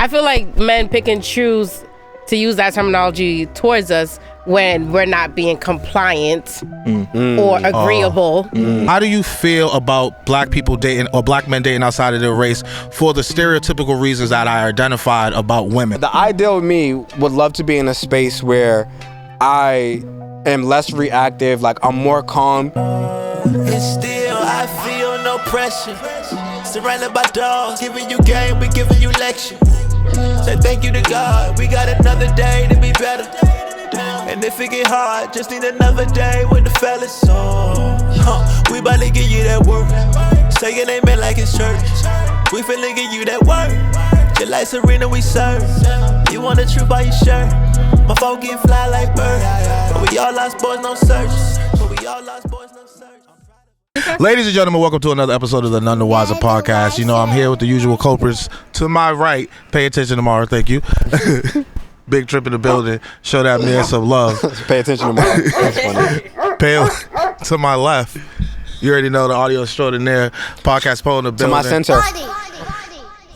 I feel like men pick and choose to use that terminology towards us when we're not being compliant or agreeable. How do you feel about black people dating or black men dating outside of their race for the stereotypical reasons that I identified about women? The ideal me would love to be in a space where I am less reactive, like I'm more calm. And still I feel no pressure. Surrounded by dogs, giving you game, we giving you lecture. Say thank you to God, we got another day to be better. And if it get hard, just need another day with the fellas. We bout to give you that work. Say your name man like it's church. We finna give you that work. Just like Serena we serve. You want the truth by your shirt. My phone getting fly like bird. But we all lost boys, no search. But we all lost boys, no search. Ladies and gentlemen, welcome to another episode of the Nun the Wizer podcast. You know, I'm here with the usual culprits. To my right, pay attention tomorrow, thank you. Big Trip in the building. Show that man some love. Pay attention tomorrow. That's funny. Pay to my left. You already know the audio extraordinaire. Podcast Poe in the building. To my center.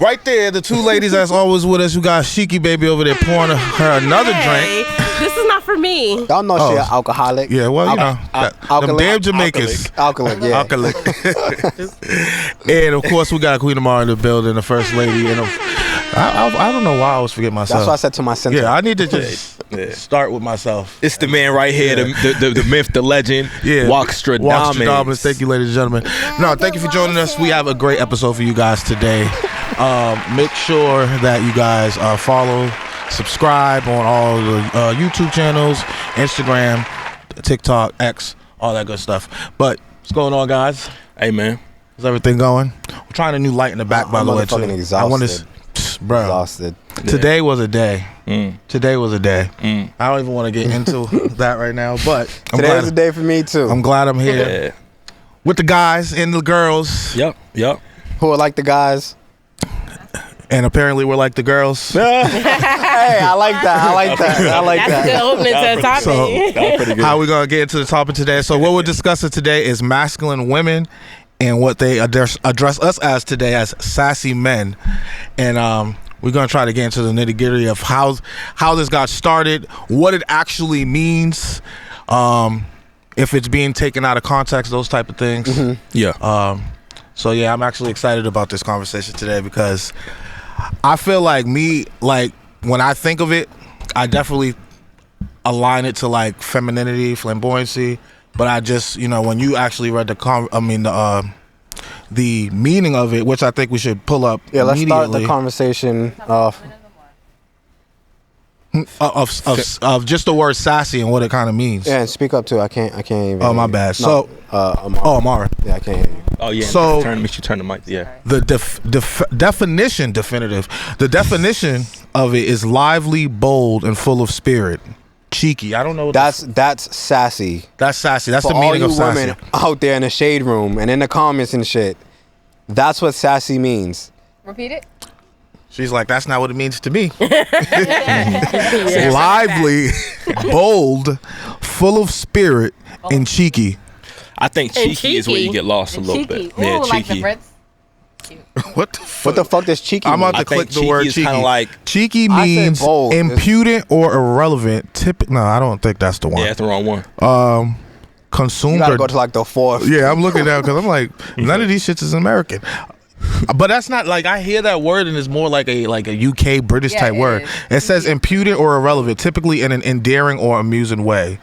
Right there, the two ladies that's always with us. You got Shiki Baby over there pouring her another drink. This is not for me. Y'all know she an alcoholic. Yeah, well, you know, them damn Jamaicans. Alcoholic, yeah. Alcoholic. And of course, we got Queen Amara in the building, the first lady. And I don't know why I always forget myself. That's why I said to my center. Yeah, I need to just start with myself. It's the man right here, the myth, the legend, Walkstradamus. Thank you, ladies and gentlemen. No, thank you for joining us. We have a great episode for you guys today. Make sure that you guys follow, subscribe on all the YouTube channels, Instagram, TikTok, X, all that good stuff. But what's going on, guys? Hey, man. How's everything going? We're trying a new light in the back, by the way, too. Exhausted. I want to, bro. Exhausted. Today was a day. Today was a day. I don't even want to get into that right now, but Today was a day for me, too. I'm glad I'm here with the guys and the girls. Yep. Who are like the guys? And apparently we're like the girls. Hey, I like that. That's a good opening to the topic. So, That was pretty good. how we going to get into the topic today? So what we're discussing today is masculine women and what they address us as today as sassy men. And we're going to try to get into the nitty-gritty of how this got started, what it actually means, if it's being taken out of context, those type of things. Yeah. So yeah, I'm actually excited about this conversation today because I feel like when I think of it, I definitely align it to like femininity, flamboyancy. But I just, when you actually read the meaning of it, which I think we should pull up. Yeah, let's start the conversation off. Of just the word sassy and what it kind of means. Yeah, and speak up too. I can't even. Oh, my bad. No, Amara. Yeah, I can't hear you. Oh, yeah. So You should turn the mic. Yeah. The definition of it is lively, bold, and full of spirit. Cheeky. I don't know. That's sassy. That's sassy. That's For the meaning all of you sassy. women out there in the shade room and in the comments and shit, that's what sassy means. Repeat it. She's like, that's not what it means to me. Lively, bold, full of spirit, and cheeky. I think cheeky is where you get lost a little bit. Ooh, Yeah, like the cheeky. Brits. What the fuck? What the fuck does cheeky I'm mean? about to I think click the word cheeky is cheeky. kinda like- Cheeky I said means bold. impudent or irrelevant. No, I don't think that's the one. Yeah, that's the wrong one. Consumed You gotta or go to like the fourth. yeah, I'm looking down because I'm like, none of these shits is American. But that's not like, I hear that word and it's more like a UK British type it word. is. It says impudent or irrelevant, typically in an endearing or amusing way.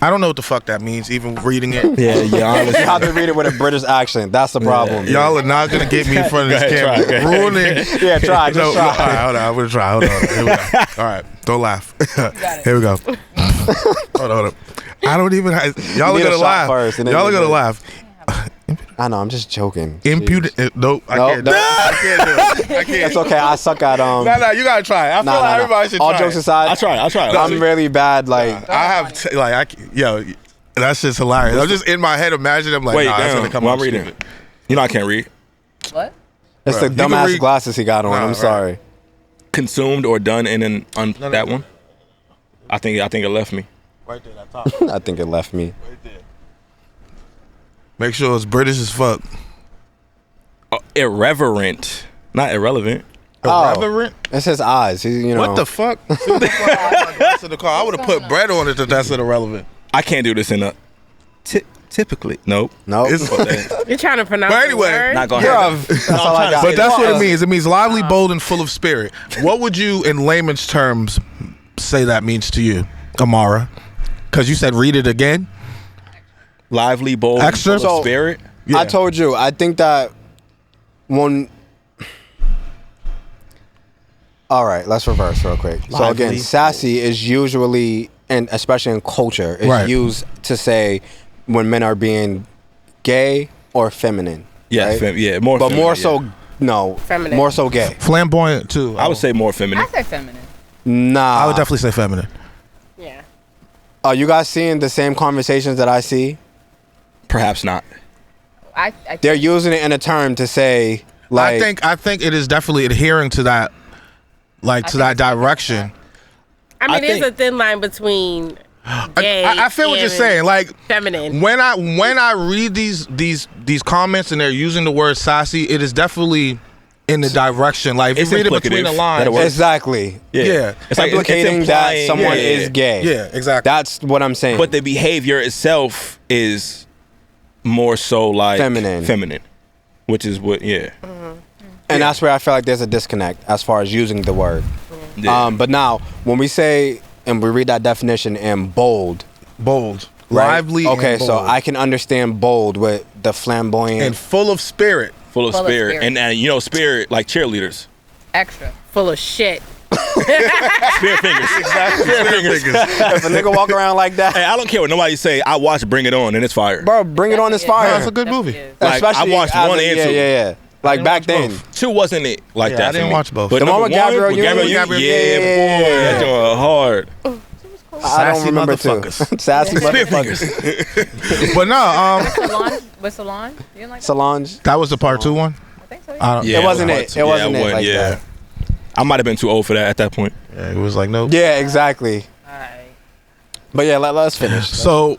I don't know what the fuck that means, even reading it. Yeah, You have to read it with a British accent. That's the problem. Y'all are not gonna get me in front of this Go ahead, camera. try, go Ruining. Yeah, try. Just No, try. all right, hold on. I'm gonna try. Hold on. Here we go. All right, don't laugh. Here we go. Hold on. I don't even. Y'all are need a gonna shot laugh. first, and then Y'all are you gonna do it. laugh. I know. I'm just joking. Impudent. Nope. I No, can't. no. I can't do it. I can't. It's okay. I suck at No, you gotta try. I feel Nah, like nah, everybody should All try. jokes aside, I try. I'm really bad. Like I have yo. That's just hilarious. I'm just in my head imagining. I'm like, Wait, nah, that's damn. gonna come Well, out I'm reading. stupid. You know I can't read. What? it's Bro, the you can dumbass read- glasses he got on. Nah, I'm right. sorry. Consumed or done in that one. I think it left me. Right there, that top. I think it left me. Right there. Make sure it's British as fuck. Irreverent, not irrelevant. Irreverent? It's his eyes. You know. What the fuck? I would have put bread on it if that's irrelevant. I can't do this in a typically. Nope. You're trying to pronounce. But anyway, the word? Not gonna happen. That's all I got. But that's what it means. It means lively, bold, and full of spirit. What would you, in layman's terms, say that means to you, Amara? Because you said read it again. Lively, bold, Extra? and full of spirit. Yeah. I told you. I think that when. All right, let's reverse real quick. So again, Lively, sassy is usually, and especially in culture, is used to say when men are being gay or feminine. Yeah, right? more. But feminine, more yeah. so, no, Feminine. more so gay. Flamboyant too. I would say more feminine. I say feminine. Nah, I would definitely say feminine. Yeah. Are you guys seeing the same conversations that I see? Perhaps not. I They're using it in a term to say like. I think it is definitely adhering to that, like to that direction. I mean, there's think- a thin line between gay. I feel what you're and saying. Like feminine. when I read these comments and they're using the word sassy, it is definitely in the direction. Like if It's you read it between implicative the that it lines. works. Exactly. Yeah. It's like Implicating it's that implying- someone yeah, is gay. Yeah, exactly. That's what I'm saying. But the behavior itself is more so like Feminine. Which is what, yeah. and that's where I feel like there's a disconnect as far as using the word. Yeah. But now, when we say and we read that definition in bold, bold, right? lively. Okay, and so bold. I can understand bold with the flamboyant. and full of spirit. Full of Full of spirit. spirit. And you know, spirit, like cheerleaders. extra. Full of shit. Spirit fingers. Spirit fingers. if a nigga walk around like that, Hey, I don't care what nobody say. I watch Bring It On and it's fire. bro, bring it on, it's fire. That's a good movie. Like, I watched as one a- and yeah, two. yeah. Like didn't back watch then. both. 2 wasn't it like Yeah, that I didn't for me. watch both. But The one number with Gabriel with Union? Gabriel Gabriel Union? Yeah, Union. boy. That joint hard. I Sassy don't remember too. motherfuckers. Sassy Spirit motherfuckers. But no, Solange? With Solange? You didn't like that? Solange. that was the part 2 one. I think so. I don't, Yeah, It wasn't hard it. to- It wasn't yeah, it like that. I might have been too old for that at that point. yeah, it was like no. Yeah, exactly. Alright. But yeah, let's finish. So,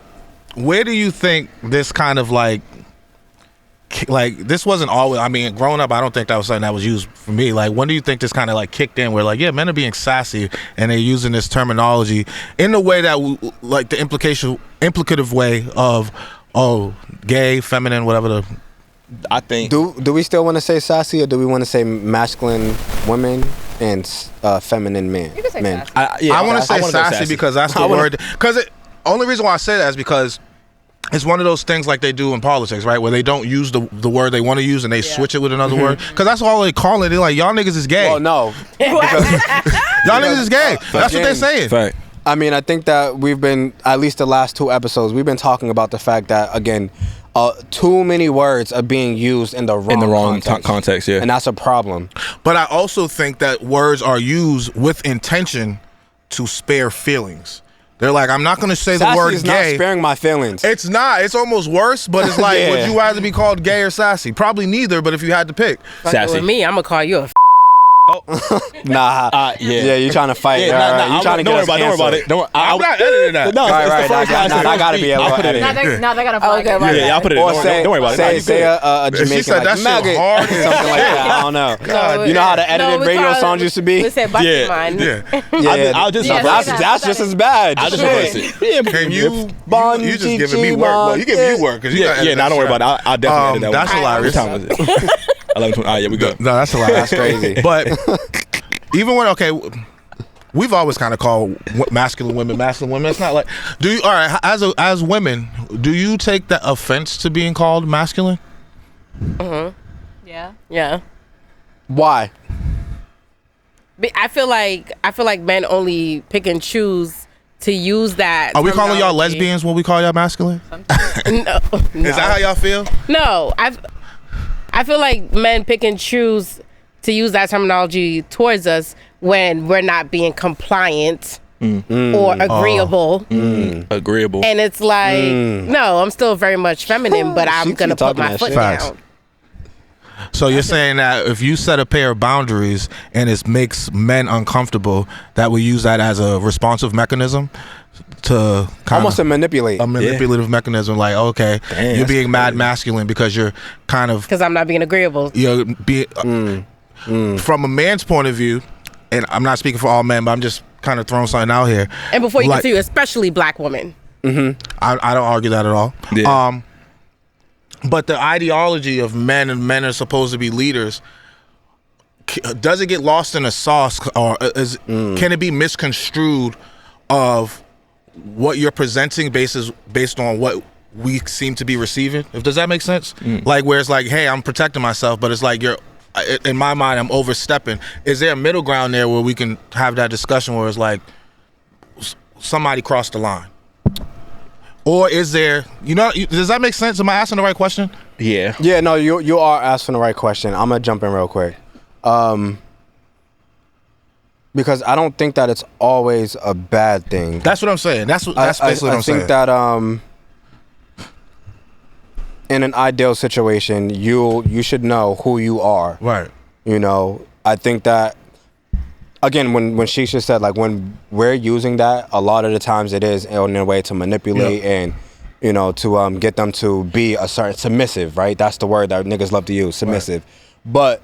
where do you think this kind of like this wasn't always? I mean, growing up, I don't think that was something that was used for me. Like, when do you think this kind of like kicked in? Where like, yeah, men are being sassy and they're using this terminology in the way that, like, the implicative way of, gay, feminine, whatever the. I think. Do we still want to say sassy, or do we want to say masculine women and feminine men? You can say men. sassy. I want to say wanna go sassy because that's the I wanna- word. Because only reason why I say that is because it's one of those things like they do in politics, right? Where they don't use the word they want to use and they switch it with another word. Because that's all they call it. They're like, y'all niggas is gay. Well, no. Y'all niggas is gay. That's what they're saying. Fact. I mean, I think that we've been, at least the last 2 episodes, we've been talking about the fact that, again, too many words are being used in the wrong context, yeah. And that's a problem. But I also think that words are used with intention to spare feelings. They're like, I'm not going to say the Sassy word is gay. not sparing my feelings. It's not. It's almost worse, but it's like, Yeah. would you rather be called gay or sassy? Probably neither, but if you had to pick. Sassy. With me, I'm gonna call you a. Nah. Yeah. You trying to fight. Yeah, you trying to don't get worry us about it. Don't worry. I'm not editing that. No, Right, it's the first right. time I gotta be a I'll little put it in. edited. Now they got to Okay, my Yeah, I'll put it in. Or Don't worry about it. say a She Jamaican said like that shit maggot, hard. something like that. I don't know. No, You know how the edited we radio call- songs used to be? We said Yeah. mine. Yeah. Yeah, I'll just Yeah, reverse that's it. that's just as bad. I'll just Shit. reverse it. Yeah, Can you Bon just giving me Chi work. Well, you giving Chi you work. Cause you Yeah, gotta edit nah, don't worry that about it. I'll definitely edit that That's one. hilarious. What time was it? 11:20. All right, yeah, we go. No, that's hilarious. That's crazy. But even when we've always kind of called masculine women. It's not like all right, as women, do you take the offense to being called masculine? Yeah. Yeah. Why? I feel like men only pick and choose to use that. Are we calling y'all terminology. lesbians when we call y'all masculine? No. Is that how y'all feel? No, I feel like men pick and choose to use that terminology towards us when we're not being compliant or agreeable. Agreeable. And it's like, no, I'm still very much feminine, but I'm She going to keep put my talking foot that shit. down. So you're saying that if you set a pair of boundaries and it makes men uncomfortable, that we use that as a responsive mechanism to Almost to manipulate. a manipulative mechanism, like, okay, Damn, you're that's being mad crazy. masculine because you're kind of Because I'm not being agreeable. you're from a man's point of view, and I'm not speaking for all men, but I'm just kind of throwing something out here. And before you continue, especially black women. I don't argue that at all. Yeah. But the ideology of men and men are supposed to be leaders, does it get lost in the sauce, or can it be misconstrued of what you're presenting based on what we seem to be receiving? Does that make sense? Like where it's like, hey, I'm protecting myself, but it's like in my mind, I'm overstepping. Is there a middle ground there where we can have that discussion where it's like somebody crossed the line? Or is there, does that make sense? Am I asking the right question? Yeah. Yeah, no, you are asking the right question. I'm going to jump in real quick. Because I don't think that it's always a bad thing. That's what I'm saying. That's basically what I'm saying. I think that in an ideal situation, you should know who you are. Right. I think that, again, when Shisha said, like, when we're using that, a lot of the times it is in a way to manipulate and, to get them to be a certain submissive, right? That's the word that niggas love to use, submissive. Right. But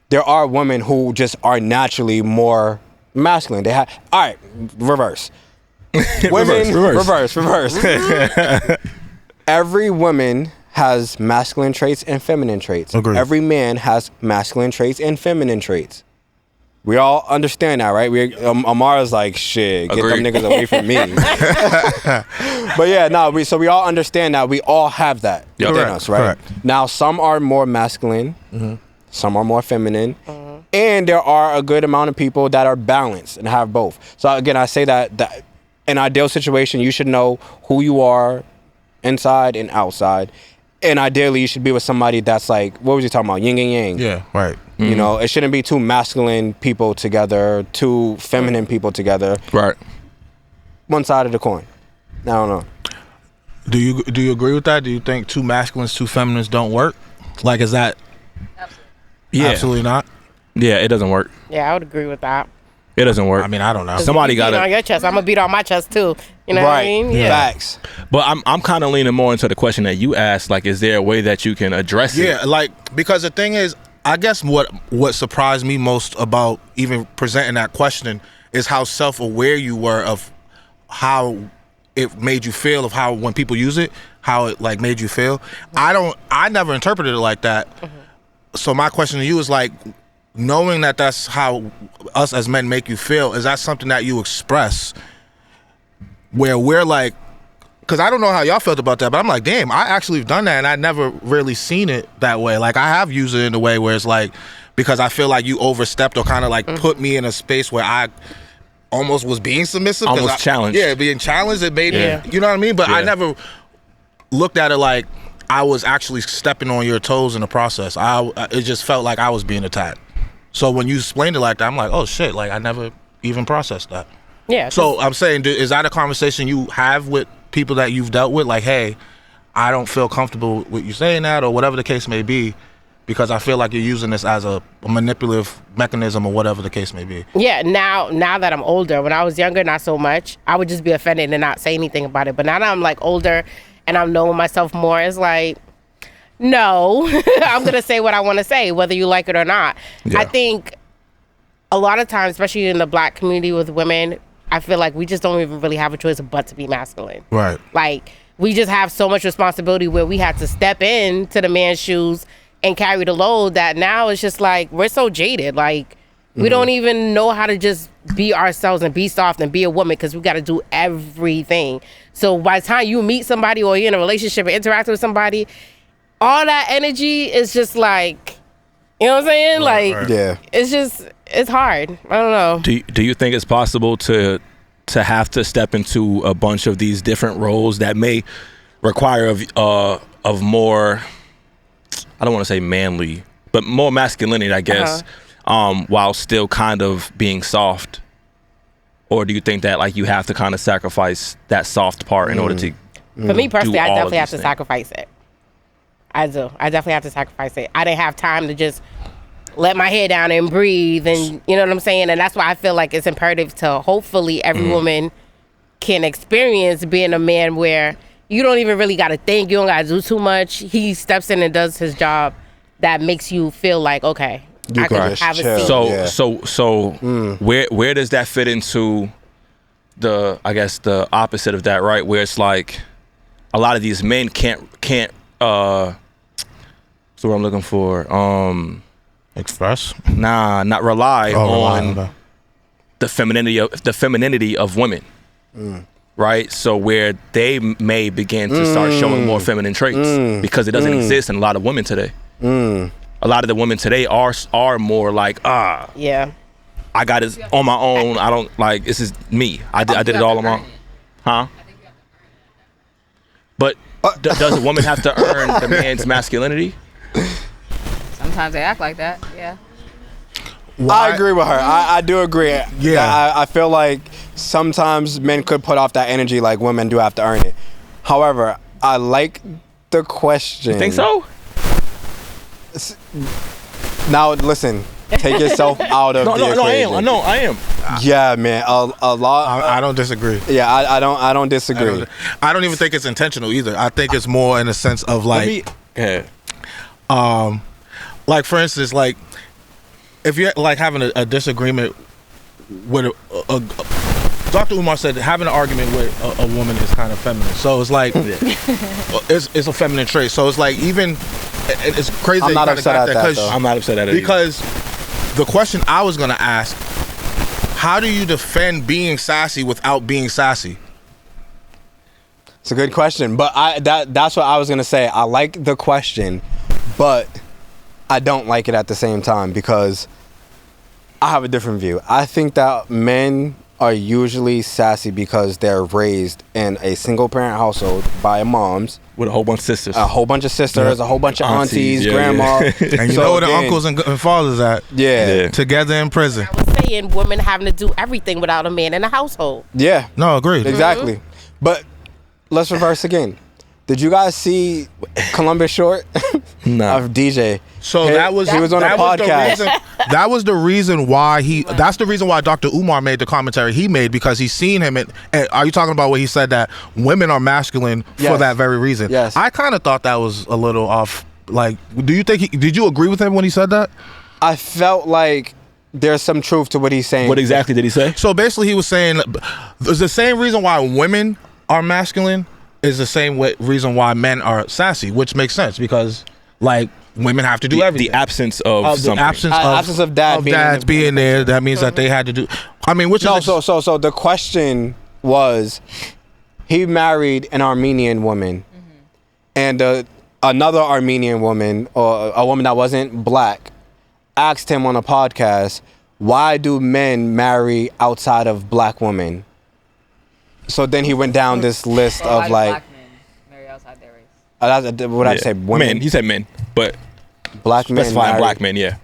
there are women who just are naturally more masculine. They have, all right, reverse. Women, reverse. Every woman has masculine traits and feminine traits. Agreed. Every man has masculine traits and feminine traits. We all understand that, right? Amara's like, shit, get them niggas away from me. But yeah, no, so we all understand that. We all have that within us, right? Correct. Now, some are more masculine, some are more feminine, and there are a good amount of people that are balanced and have both. So again, I say that in an ideal situation, you should know who you are inside and outside. And ideally, you should be with somebody that's like, what was you talking about? Yin and yang. Yeah, right. It shouldn't be two masculine people together, two feminine people together. Right. One side of the coin. I don't know. Do you agree with that? Do you think two masculines, two feminines don't work? Like, is that absolutely not? Yeah, it doesn't work. Yeah, I would agree with that. It doesn't work. I mean, I don't know. Somebody got it on your chest. I'm gonna beat on my chest too. You know what I mean? Yeah. Facts. But I'm kind of leaning more into the question that you asked. Like, is there a way that you can address it? Yeah, like, because the thing is, I guess what surprised me most about even presenting that question is how self-aware you were of how it made you feel, of how when people use it, how it like made you feel. I never interpreted it like that. So my question to you is like, knowing that that's how us as men make you feel, is that something that you express where we're like, because I don't know how y'all felt about that, but I'm like, damn, I actually have done that and I never really seen it that way. Like, I have used it in a way where it's like, because I feel like you overstepped or kind of like put me in a space where I almost was being submissive. Almost challenged. Yeah, being challenged, it made me, you know what I mean? But I never looked at it like I was actually stepping on your toes in the process. It just felt like I was being attacked. So when you explained it like that, I'm like, oh shit, like I never even processed that. Yeah. So I'm saying, is that a conversation you have with people that you've dealt with? Like, hey, I don't feel comfortable with you saying that, or whatever the case may be, because I feel like you're using this as a manipulative mechanism or whatever the case may be. Yeah, now that I'm older, when I was younger, not so much. I would just be offended and not say anything about it. But now that I'm like older and I'm knowing myself more, it's like, no, I'm going to say what I want to say, whether you like it or not. Yeah. I think a lot of times, especially in the black community with women, I feel like we just don't even really have a choice but to be masculine. Right. Like, we just have so much responsibility where we have to step in to the man's shoes and carry the load that now it's just like, we're so jaded. Like, we don't even know how to just be ourselves and be soft and be a woman because we got to do everything. So by the time you meet somebody or you're in a relationship and interact with somebody, all that energy is just like, you know what I'm saying? Like, it's hard. I don't know. Do you think it's possible to have to step into a bunch of these different roles that may require of more, I don't want to say manly, but more masculinity, I guess, while still kind of being soft? Or do you think that like you have to kind of sacrifice that soft part in order to For me personally, I definitely have to sacrifice it. I do. I definitely have to sacrifice it. I didn't have time to just let my head down and breathe, and you know what I'm saying? And that's why I feel like it's imperative to hopefully every woman can experience being a man where you don't even really got to think, you don't got to do too much. He steps in and does his job that makes you feel like, okay, You I could could just have a chill. seat. So where does that fit into the, I guess, the opposite of that, right? Where it's like a lot of these men can't what's the word I'm looking for? Express. Not rely on okay. the femininity of women. Right? So where they may begin to start showing more feminine traits because it doesn't exist in a lot of women today. A lot of the women today are more like, Yeah. I got it on my own. I don't like, this is me. I did it all on my own. Huh? But does a woman have to earn the man's masculinity? Sometimes they act like that. Yeah. I agree with her. I do agree. Yeah. I feel like sometimes men could put off that energy like women do have to earn it. However, I like the question. You think so? Now, listen. Take yourself out of the equation. I am. Yeah, man. A lot. I don't disagree. Yeah, I don't disagree. I don't even think it's intentional either. I think it's more in a sense of like, like for instance, like if you're like having a disagreement with Dr. Umar said having an argument with a woman is kind of feminine. So it's like it's a feminine trait. So it's like even it's crazy. I'm not upset at that. I'm not upset at it because the question I was gonna ask: how do you defend being sassy without being sassy? It's a good question, but that's what I was gonna say. I like the question, but I don't like it at the same time because I have a different view. I think that men are usually sassy because they're raised in a single parent household by moms with a whole bunch of sisters, a whole bunch of aunties, yeah, grandma, yeah. And you know where the uncles and fathers at? Yeah. Together in prison. I was saying women having to do everything without a man in the household. Yeah. No, agreed. Exactly. But let's reverse again. Did you guys see Columbus Short? No. Of DJ. So he was on a podcast. That was the reason why that's the reason why Dr. Umar made the commentary he made, because he's seen him and are you talking about what he said that women are masculine for that very reason? Yes. I kind of thought that was a little off. Like, do you think did you agree with him when he said that? I felt like there's some truth to what he's saying. What exactly did he say? So basically he was saying there's the same reason why women are masculine is the same reason why men are sassy, which makes sense because like women have to do everything. The absence of something. The absence of dads being there. That means that they had to do. I mean, which is so the question was, he married an Armenian woman, and another Armenian woman or a woman that wasn't black asked him on a podcast, why do men marry outside of black women? So then he went down this list of like black men marry outside their race. What I say, women. Men. He said men, but black men specifying marry, black men. Yeah.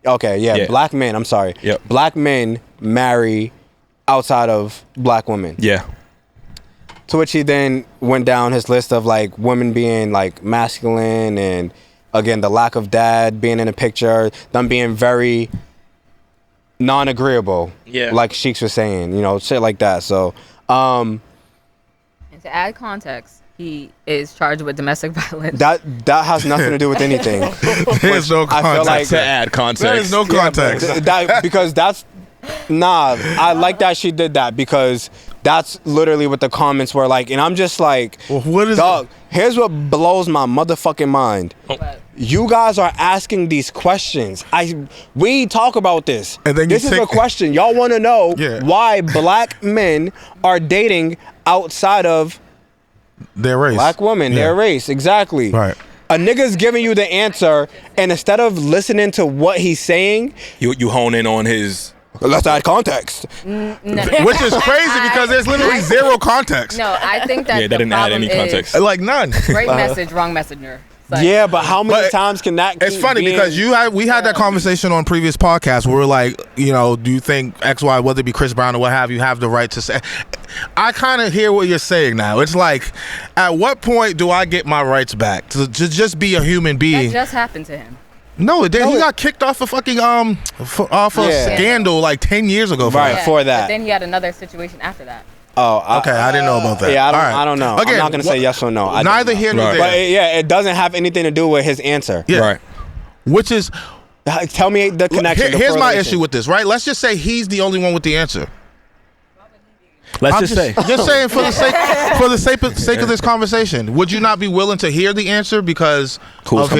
Okay, yeah, black men. I'm sorry. Yep. Black men marry outside of black women. Yeah. To which he then went down his list of like women being like masculine, and again the lack of dad being in the picture, them being very non-agreeable. Yeah. Like Sheiks was saying, shit like that. So. And to add context, he is charged with domestic violence. That has nothing to do with anything. There's no context. I feel like To add context. There is no context. Because that's I like that she did that because that's literally what the comments were like, and I'm just like, well, what is dog? Here's what blows my motherfucking mind. You guys are asking these questions. We talk about this. And then this is a question. Y'all want to know why black men are dating outside of their race. Black women, their race. Exactly. Right. A nigga's giving you the answer, and instead of listening to what he's saying, you hone in on his. Let's add context. No. Which is crazy because there's literally zero context. No, I think that Yeah, that didn't add any context. Like none. Great message, wrong messenger. Like, Yeah, but how many times can that It's keep funny being- because we had that conversation on previous podcasts where we're like, do you think X, Y, whether it be Chris Brown or what have you have the right to say? I kind of hear what you're saying now. It's like, at what point do I get my rights back to just be a human being? that just happened to him. No, it didn't. He got kicked off a fucking off a scandal like 10 years ago. Right, for that. But then he had another situation after that. Oh, Okay, I didn't know about that. Yeah, All right. I don't know. Again, I'm not gonna say yes or no. I don't neither know. here nor Right. there. But it doesn't have anything to do with his answer. Yeah. Right. Which is Tell me the connection. Here's my issue with this, right? Let's just say he's the only one with the answer. Let's just say. Just saying for the sake of this conversation, would you not be willing to hear the answer because of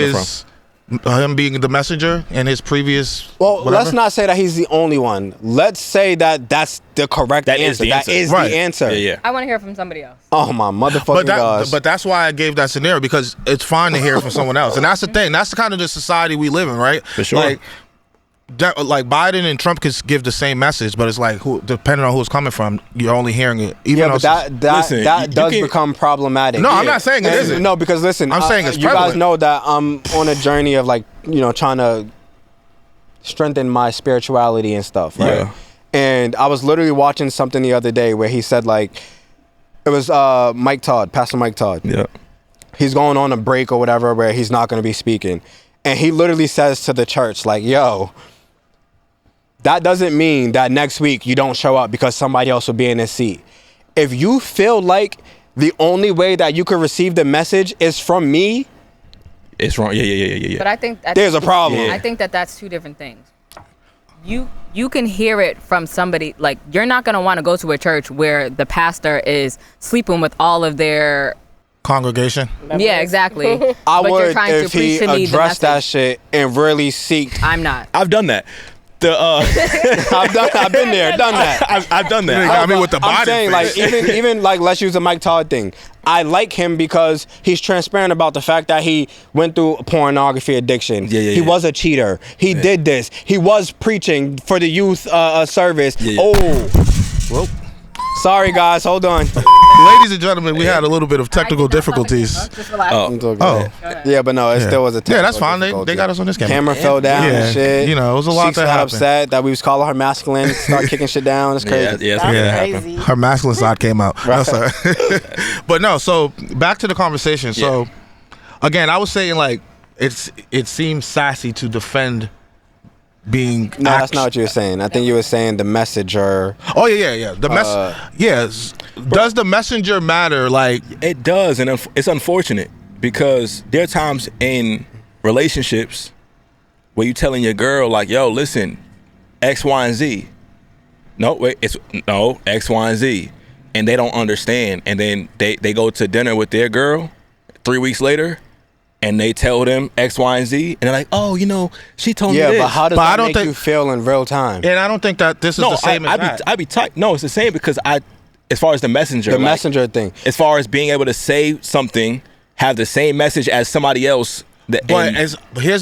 him being the messenger and his previous? Well, whatever? let's not say that he's the only one. Let's say that that's the correct answer. That is the answer. Yeah. I want to hear from somebody else. Oh my motherfucking gosh. But that's why I gave that scenario, because it's fine to hear from someone else, and that's the thing. That's the kind of the society we live in, right? For sure. Like Biden and Trump could give the same message, but it's like depending on who it's coming from, you're only hearing it. Even but that does become problematic. No, I'm not saying it isn't. No, because listen, I'm saying it's you prevalent. guys know that I'm on a journey of trying to strengthen my spirituality and stuff, right? Yeah. And I was literally watching something the other day where he said it was Pastor Mike Todd. Yeah. He's going on a break or whatever where he's not going to be speaking, and he literally says to the church yo, that doesn't mean that next week you don't show up because somebody else will be in this seat. If you feel like the only way that you can receive the message is from me, it's wrong. Yeah. But I think there's a problem. I think that's two different things. You can hear it from somebody. Like, you're not going to want to go to a church where the pastor is sleeping with all of their congregation. Yeah, exactly. I but would you're trying if to preach he to me addressed that shit and really seeked. I'm not. I've done that. I've been there, done that. I've done that. I mean, with the body. I'm saying, even let's use the Mike Todd thing. I like him because he's transparent about the fact that he went through pornography addiction. He was a cheater. He did this. He was preaching for the youth service. Well, sorry guys, hold on. Ladies and gentlemen, we had a little bit of technical difficulties. Just relax. Yeah, but no, it still was a technical that's fine. They got us on this camera. Camera fell down and shit. You know, it was a lot She's that got happened. upset that we was calling her masculine, start kicking shit down. It's crazy. Crazy. Her masculine side came out. No, sorry. But no, so back to the conversation. So again, I was saying it seems sassy to defend being. No, that's not what you were saying. I think you were saying the messenger. Oh yeah. Yes. Does the messenger matter? It does, and it's unfortunate because there are times in relationships where you telling your girl yo, listen, X, Y, and Z. No, wait, X, Y, and Z, and they don't understand, and then they go to dinner with their girl 3 weeks later. And they tell them X, Y, and Z, and they're like, "Oh, she told me this." Yeah, but how does that make you feel in real time? And I don't think that this is the same as that. I'd be tight. No, it's the same because as far as the messenger, messenger thing, as far as being able to say something, have the same message as somebody else. Here's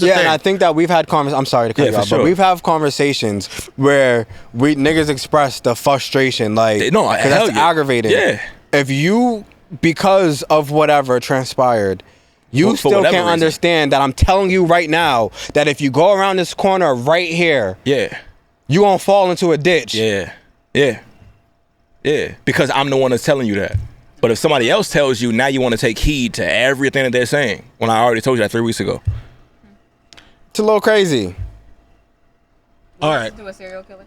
the thing. And I think that we've had conversations. I'm sorry to cut you off, but we've had conversations where niggas express the frustration, because that's aggravating. Yeah. If you, because of whatever transpired, you still can't understand that I'm telling you right now that if you go around this corner right here, you won't fall into a ditch. Yeah. Because I'm the one that's telling you that. But if somebody else tells you, now you want to take heed to everything that they're saying. When I already told you that 3 weeks ago. It's a little crazy. All right. Do a serial killer?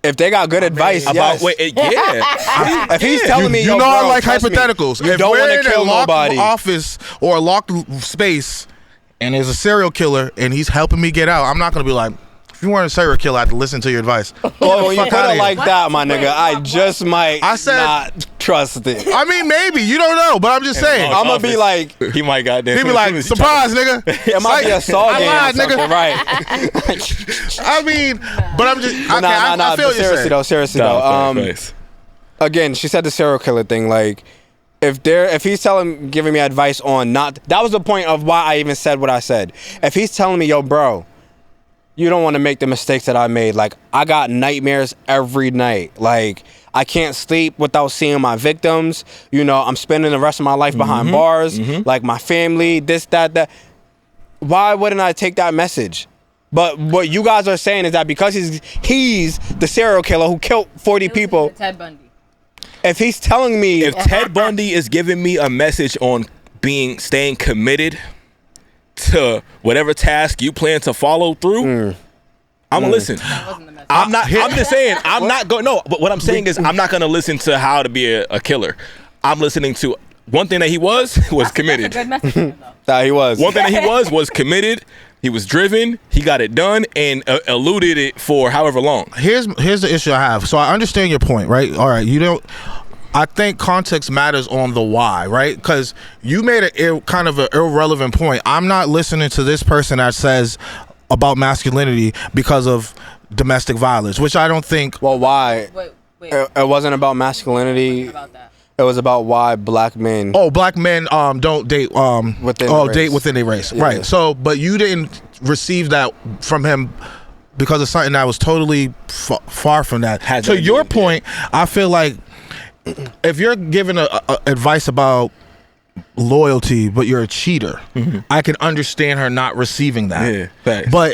If they got good advice, yes. If he's telling me, I like hypotheticals. You don't want to kill nobody. Office or a locked space, and there's a serial killer, and he's helping me get out. I'm not gonna be like, if you weren't a serial killer, I have to listen to your advice. Well, when you put it like that, my nigga, I just might not trust it. I mean, maybe you don't know, but I'm just saying. I'm gonna be like, he might goddamn. He be like, surprise, nigga. It might be a Saw game, I lied, nigga. Right? I mean, but I'm just. I feel you. Seriously though. Again, she said the serial killer thing. If he's giving me advice on not, that was the point of why I even said what I said. If he's telling me, yo, bro, you don't want to make the mistakes that I made. I got nightmares every night. I can't sleep without seeing my victims. I'm spending the rest of my life behind bars. My family, this, that. Why wouldn't I take that message? But what you guys are saying is that because he's the serial killer who killed 40 people. Ted Bundy. If he's telling me, if Ted Bundy is giving me a message on staying committed to whatever task you plan to follow through, I'm gonna listen. I'm just saying, I'm not going. No, but what I'm saying is, I'm not gonna listen to how to be a killer. I'm listening to one thing that he was committed. That's a good message, though. That he was. One thing that he was committed. He was driven. He got it done and eluded it for however long. Here's the issue I have. So I understand your point, right? All right, you don't. I think context matters on the why, right? Because you made kind of an irrelevant point. I'm not listening to this person that says about masculinity because of domestic violence, which I don't think. Well, why? Wait. It wasn't about masculinity. About that. It was about why black men. Oh, black men don't date date within their race, Yeah. right? So, but you didn't receive that from him because of something that was totally far from that. To your point, I feel like if you're giving a advice about loyalty, but you're a cheater, I can understand her not receiving that. Yeah, facts. But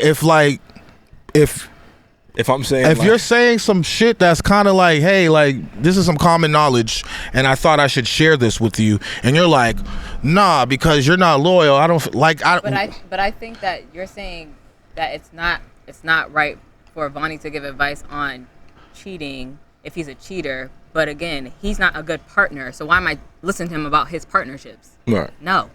if I'm saying, if you're saying some shit that's kind of like, hey, like this is some common knowledge, and I thought I should share this with you, and you're like, nah, because you're not loyal. I don't like. But I think that you're saying that it's not right for Vonnie to give advice on cheating if he's a cheater. But again, he's not a good partner. So why am I listening to him about his partnerships? Right. No.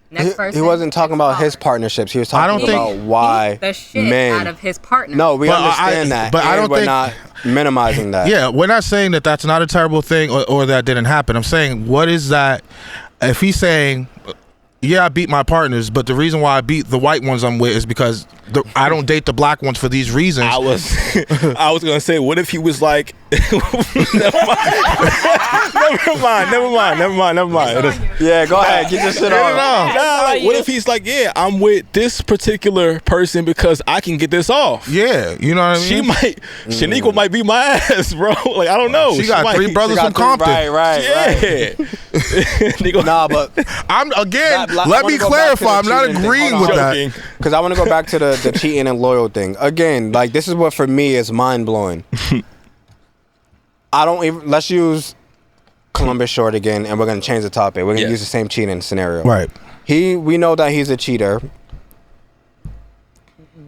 Next person. He wasn't talking about his partnerships. He was talking about why the shit men. out of his partner. No, we understand that. But I don't we're think not minimizing that. Yeah, we're not saying that that's not a terrible thing or that didn't happen. I'm saying, what is that? If he's saying, yeah, I beat my partners, but the reason why I beat the white ones I'm with is because I don't date the black ones for these reasons. I was gonna say, what if he was like, never mind. Yeah, go ahead, get your shit on. What if he's like, yeah, I'm with this particular person because I can get this off. Yeah, you know what I mean? Shaniqua might be my ass, bro. Like, I don't know. She got three brothers from Compton. Right. Yeah. Nah, but let me clarify. I'm not agreeing with that. Because I want to go back to the cheating and loyal thing. Again, like, this is what for me is mind-blowing. Let's use Columbus Short again, and we're going to change the topic. We're going to use the same cheating scenario. Right. We know that he's a cheater.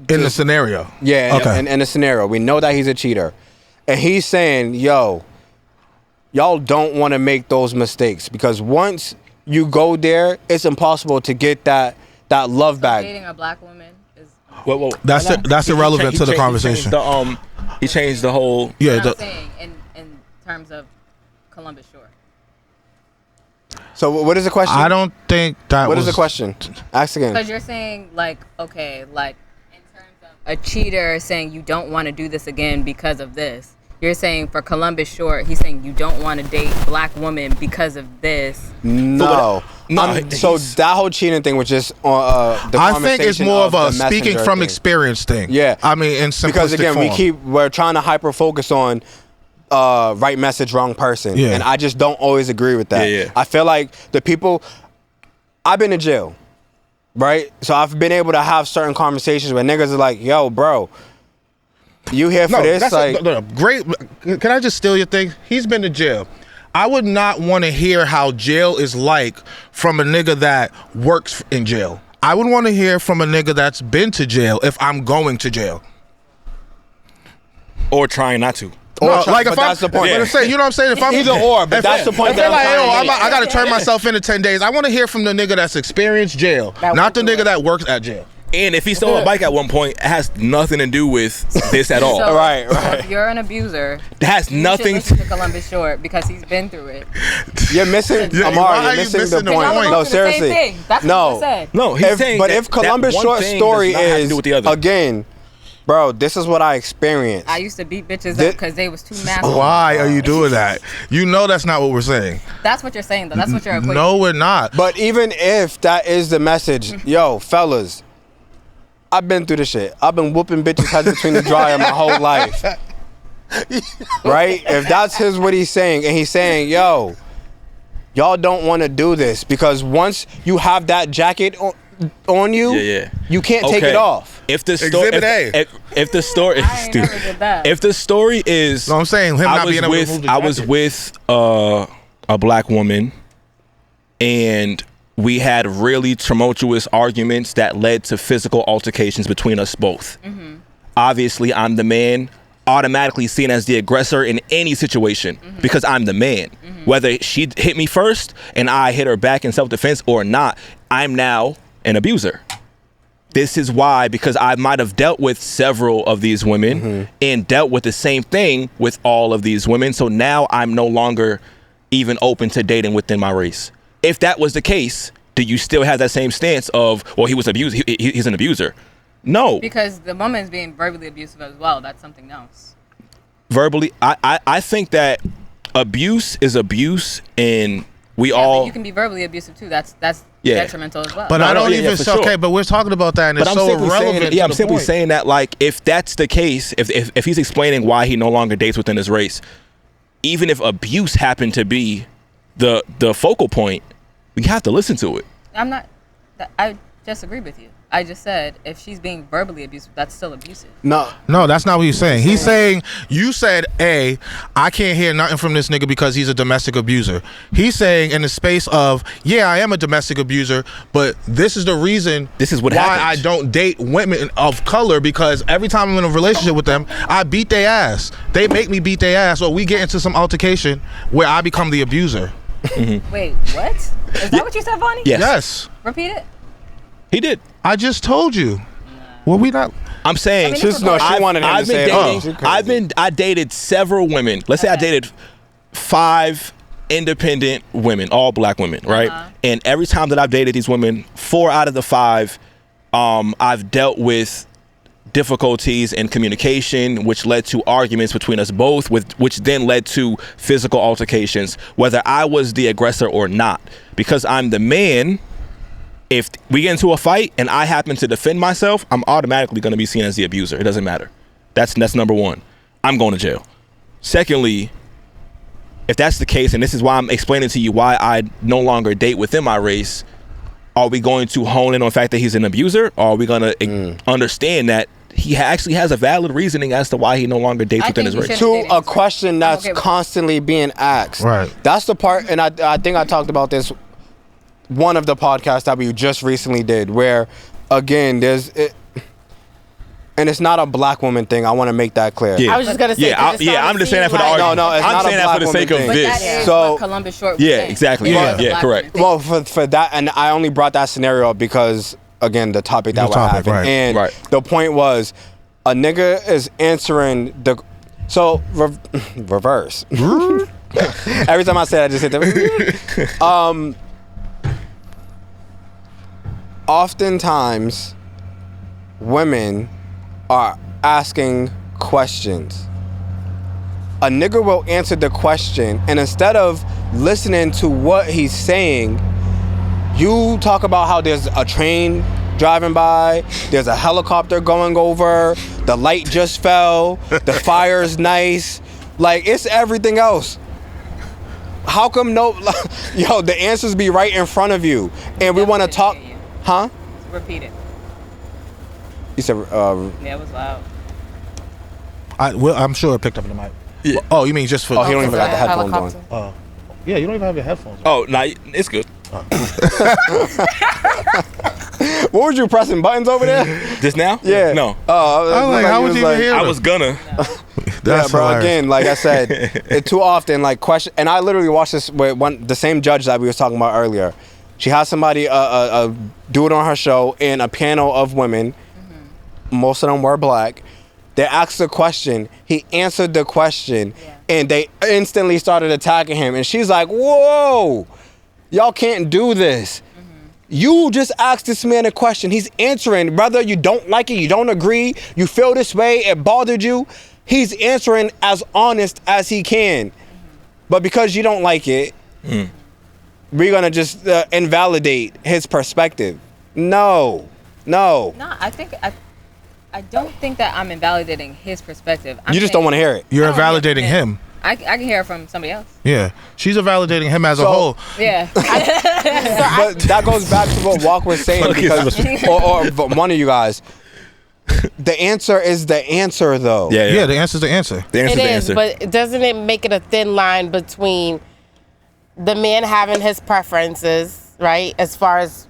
In the scenario. Yeah, okay. in the scenario. We know that he's a cheater. And he's saying, yo, y'all don't want to make those mistakes because once you go there, it's impossible to get that love back. Dating a black woman is. Well, that's irrelevant to the conversation. He changed the whole. Yeah. I'm saying in terms of Columbus Short. So what is the question? I don't think that. What is the question? Ask again. Because you're saying like, okay, like in terms of a cheater saying you don't want to do this again because of this. You're saying for Columbus Short, he's saying you don't want to date black women because of this. No. So that whole cheating thing was just the I think it's more of a speaking from thing. Experience thing. Yeah. I mean, in simplistic because again, form. we're trying to hyper focus on right message, wrong person. Yeah. And I just don't always agree with that. Yeah. I feel like the people, I've been in jail, right? So I've been able to have certain conversations where niggas are like, yo, bro, you here for this? That's great. Can I just steal your thing? He's been to jail. I would not want to hear how jail is like from a nigga that works in jail. I would want to hear from a nigga that's been to jail if I'm going to jail. Or trying not to. That's the point. But you know what I'm saying? If I'm either or, but that's the point. If they're like, I got to turn myself into 10 days. I want to hear from the nigga that's experienced jail, not the nigga that works at jail. And if he stole a bike at one point, it has nothing to do with this at all. So, Right. So if you're an abuser, It has nothing you should listen to Columbus Short because he's been through it. You're missing, Why Amar, are you're you missing missing the the point. point? No, seriously. The same thing. That's what you said. No, he's saying But that if Columbus one Short's thing story does not have to is, do with the other. again, bro, this is what I experienced. I used to beat bitches up because they was too masculine. Why are you doing that? You know that's not what we're saying. That's what you're saying, though. That's what you're equating. No, we're not. But even if that is the message, yo, fellas, I've been through this shit. I've been whooping bitches' heads between the dryer my whole life. Right? If that's what he's saying, and he's saying, yo, y'all don't want to do this because once you have that jacket on you, you can't take it off. If the story, if the story, I ain't never did that. if the story is, No, I'm saying him not being able to move the I was jacket. with a black woman, and we had really tumultuous arguments that led to physical altercations between us both. Mm-hmm. Obviously, I'm the man, automatically seen as the aggressor in any situation because I'm the man. Mm-hmm. Whether she hit me first and I hit her back in self-defense or not, I'm now an abuser. this is why, because I might have dealt with several of these women and dealt with the same thing with all of these women. So now I'm no longer even open to dating within my race. If that was the case, do you still have that same stance of, well, he was abused, he's an abuser? No. Because the woman's being verbally abusive as well. That's something else. Verbally, I think that abuse is abuse, and we all... But you can be verbally abusive too. That's detrimental as well. But I don't even... Sure. Okay, but we're talking about that, and it's so irrelevant. I'm simply saying that, like, if that's the case, if he's explaining why he no longer dates within his race, even if abuse happened to be the focal point, we have to listen to it. I just agree with you. I just said if she's being verbally abusive, that's still abusive. No, that's not what he's saying. He's saying, you said, I can't hear nothing from this nigga because he's a domestic abuser. He's saying in the space of, yeah, I am a domestic abuser, but this is the reason what why happens. I don't date women of color, because every time I'm in a relationship with them, I beat their ass. They make me beat their ass, or we get into some altercation where I become the abuser. Wait, what? Is that what you said, Bonnie? Yes. Repeat it. He did. I just told you. Well, we not. I'm saying, She wanted him to say it. I dated several women. Let's say I dated 5 independent women, all black women, right? And every time that I've dated these women, 4 out of the 5, I've dealt with difficulties in communication, which led to arguments between us both, which then led to physical altercations, whether I was the aggressor or not. Because I'm the man, if we get into a fight and I happen to defend myself, I'm automatically going to be seen as the abuser. It doesn't matter. That's number one. I'm going to jail. Secondly, if that's the case, and this is why I'm explaining to you why I no longer date within my race, are we going to hone in on the fact that he's an abuser, or are we going to understand that he actually has a valid reasoning as to why he no longer dates within his race? To a question that's constantly being asked. Right. That's the part, and I think I talked about this one of the podcasts that we just recently did, where again and it's not a black woman thing. I want to make that clear. I was just gonna say. I'm just saying that for the argument. No, it's I'm not saying a that for the black sake of woman this. thing. So Columbus Short. Exactly. Yeah, correct. Well, for that, and I only brought that scenario because again the topic that we're having, right. and the point was a nigga is answering the reverse. Every time I say that, I just hit the. Oftentimes, women are asking questions. A nigga will answer the question, and instead of listening to what he's saying, you talk about how there's a train driving by, there's a helicopter going over, the light just fell, the fire's nice, like it's everything else. How come the answers be right in front of you, and we want to talk. Huh? Repeat it. You said, yeah, it was loud. I'm sure it picked up in the mic. Yeah. Oh, you mean just for... Oh, he don't even got the headphones on. Oh. Yeah, you don't even have your headphones on. Oh, nah, it's good. What was you pressing buttons over there? Just now? Yeah. No. Oh, I was like, how would you even hear I was gonna. Yeah, bro. Again, like I said, it too often like question. And I literally watched this with the same judge that we was talking about earlier. She had somebody do it on her show in a panel of women. Most of them were black. They asked a question. He answered the question, and they instantly started attacking him. And she's like, "Whoa, y'all can't do this. You just asked this man a question. He's answering. Whether you don't like it, you don't agree, you feel this way, it bothered you. He's answering as honest as he can. But because you don't like it, we're gonna just invalidate his perspective. No. I don't think that I'm invalidating his perspective. You just don't want to hear it. You're invalidating him. I can hear it from somebody else. Yeah, she's invalidating him as a whole. Yeah. But that goes back to what Walk was saying, because, or one of you guys. The answer is the answer, though. Yeah, the answer is the answer. The answer is the answer. But doesn't it make it a thin line between the man having his preferences, right, as far as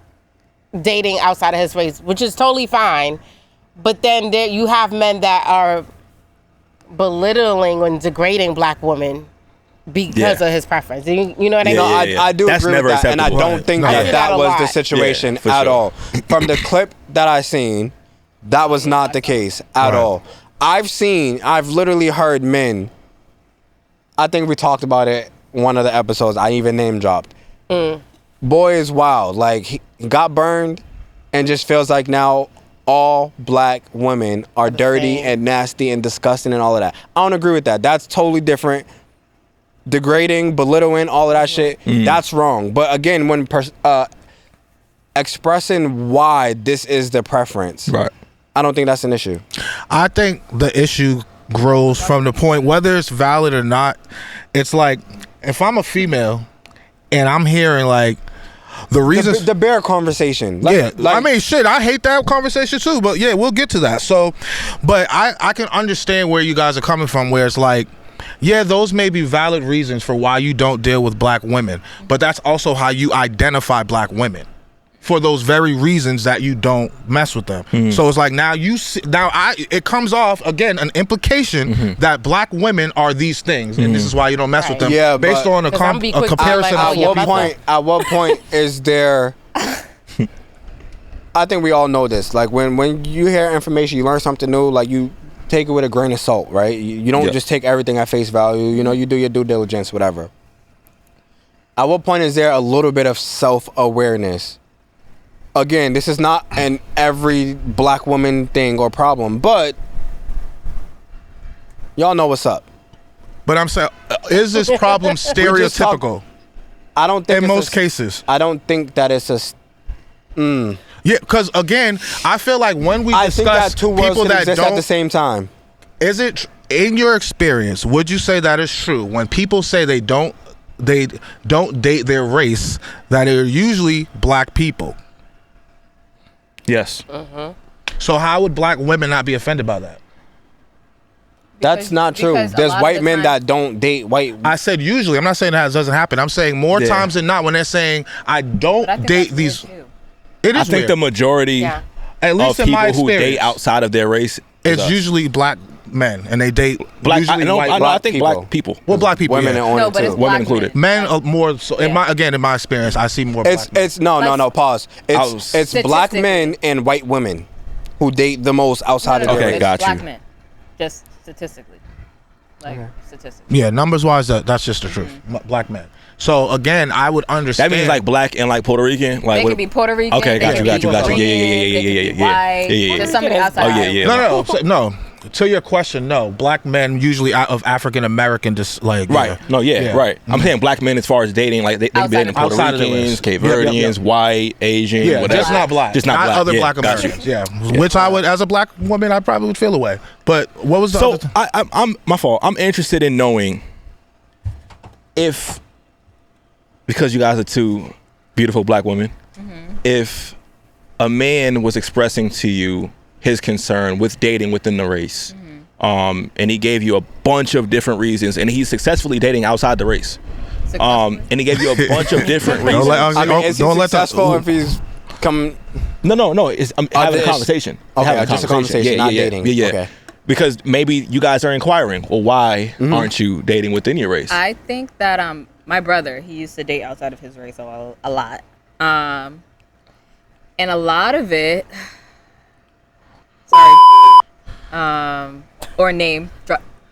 dating outside of his race, which is totally fine, but then you have men that are belittling and degrading black women because of his preference. You know what I mean? No, I do That's agree with never that, and I acceptable. don't think I that do that that a was the lot. situation Yeah, for at sure. all. From the clip that I seen, that was not the case at all. I've literally heard men. I think we talked about it one of the episodes. I even name dropped. Boy is wild. Like he got burned, and just feels like now all black women are dirty same. and nasty and disgusting and all of that. I don't agree with that. That's totally different. Degrading, belittling, all of that shit. That's wrong. But again, when expressing why this is the preference, Right. I don't think that's an issue. I think the issue grows from the point, whether it's valid or not, it's like, if I'm a female and I'm hearing like the reasons, The bear conversation. I mean, shit, I hate that conversation too, but yeah, we'll get to that. So, but I can understand where you guys are coming from, where it's like, yeah, those may be valid reasons for why you don't deal with black women, but that's also how you identify black women, for those very reasons that you don't mess with them. So it's like now it comes off again an implication that black women are these things, and this is why you don't mess with them. Yeah, based but- on a 'Cause I'm be quick to comparison like, of oh, what yeah, people. At what point is there? I think we all know this. Like when you hear information, you learn something new. Like you take it with a grain of salt, right? You don't just take everything at face value. You know, you do your due diligence, whatever. At what point is there a little bit of self-awareness? Again, this is not an every black woman thing or problem, but y'all know what's up. But I'm saying, is this problem stereotypical? I don't think In it's most cases. I don't think that it's a. Yeah, because again, I feel like when we I think discuss that two worlds people can that exist at the don't, same time. is it in your experience? Would you say that is true when people say they don't date their race, that are usually black people? Yes. So how would black women not be offended by that? That's not true. because a There's lot of white the men time- that don't date white. I said usually. I'm not saying that doesn't happen. I'm saying more Yeah. times than not when they're saying I don't But I think date that's these. weird, too. It I is think weird. the majority Yeah. At of least in my people who experience, date outside of their race is it's us. usually black men, and they date black. usually I white. know. I black think people. black people. Well, black people, Women yeah. and No, on but it it's too. Women black included. Men are more so. Yeah. In my experience, I see more. It's black men. it's no. Pause. It's black Statistically. men and white women who date the most outside of their Okay, race. It's got black you. men, just statistically, like statistically. Yeah, numbers wise, that's just the truth. Black men. So again, I would That understand. means like black and like Puerto Rican. Like They what- could be Puerto Rican. Okay, they got could you, be got you. Korean, Yeah. they could be white, Yeah. just somebody outside. Oh yeah, yeah. no. To your question, no. Black men usually out of African American, Right. yeah. No. Yeah. Yeah. Right. I'm saying black men as far as dating, like they be Outside dating of- Puerto Outside of the race. Ricans, Cape Yep, yep, Verdeans, yep. white, Asian, Yeah, whatever. just not black. Just not black. other Yeah, black got you. Americans. Yeah. Which I would, as a black woman, I probably would feel away. But what was the So other I'm my fault. I'm interested in knowing if, because you guys are two beautiful black women, if a man was expressing to you his concern with dating within the race, and he gave you a bunch of different reasons, and he's successfully dating outside the race, and he gave you a bunch of different reasons. I mean, is he Don't let that- successful if he's come? No. It's, I'm having a this- conversation. Okay, Having just a conversation, not dating. Yeah. Okay. Because maybe you guys are inquiring, well, why aren't you dating within your race? I think that my brother, he used to date outside of his race a lot, and a lot of it. Sorry, or name,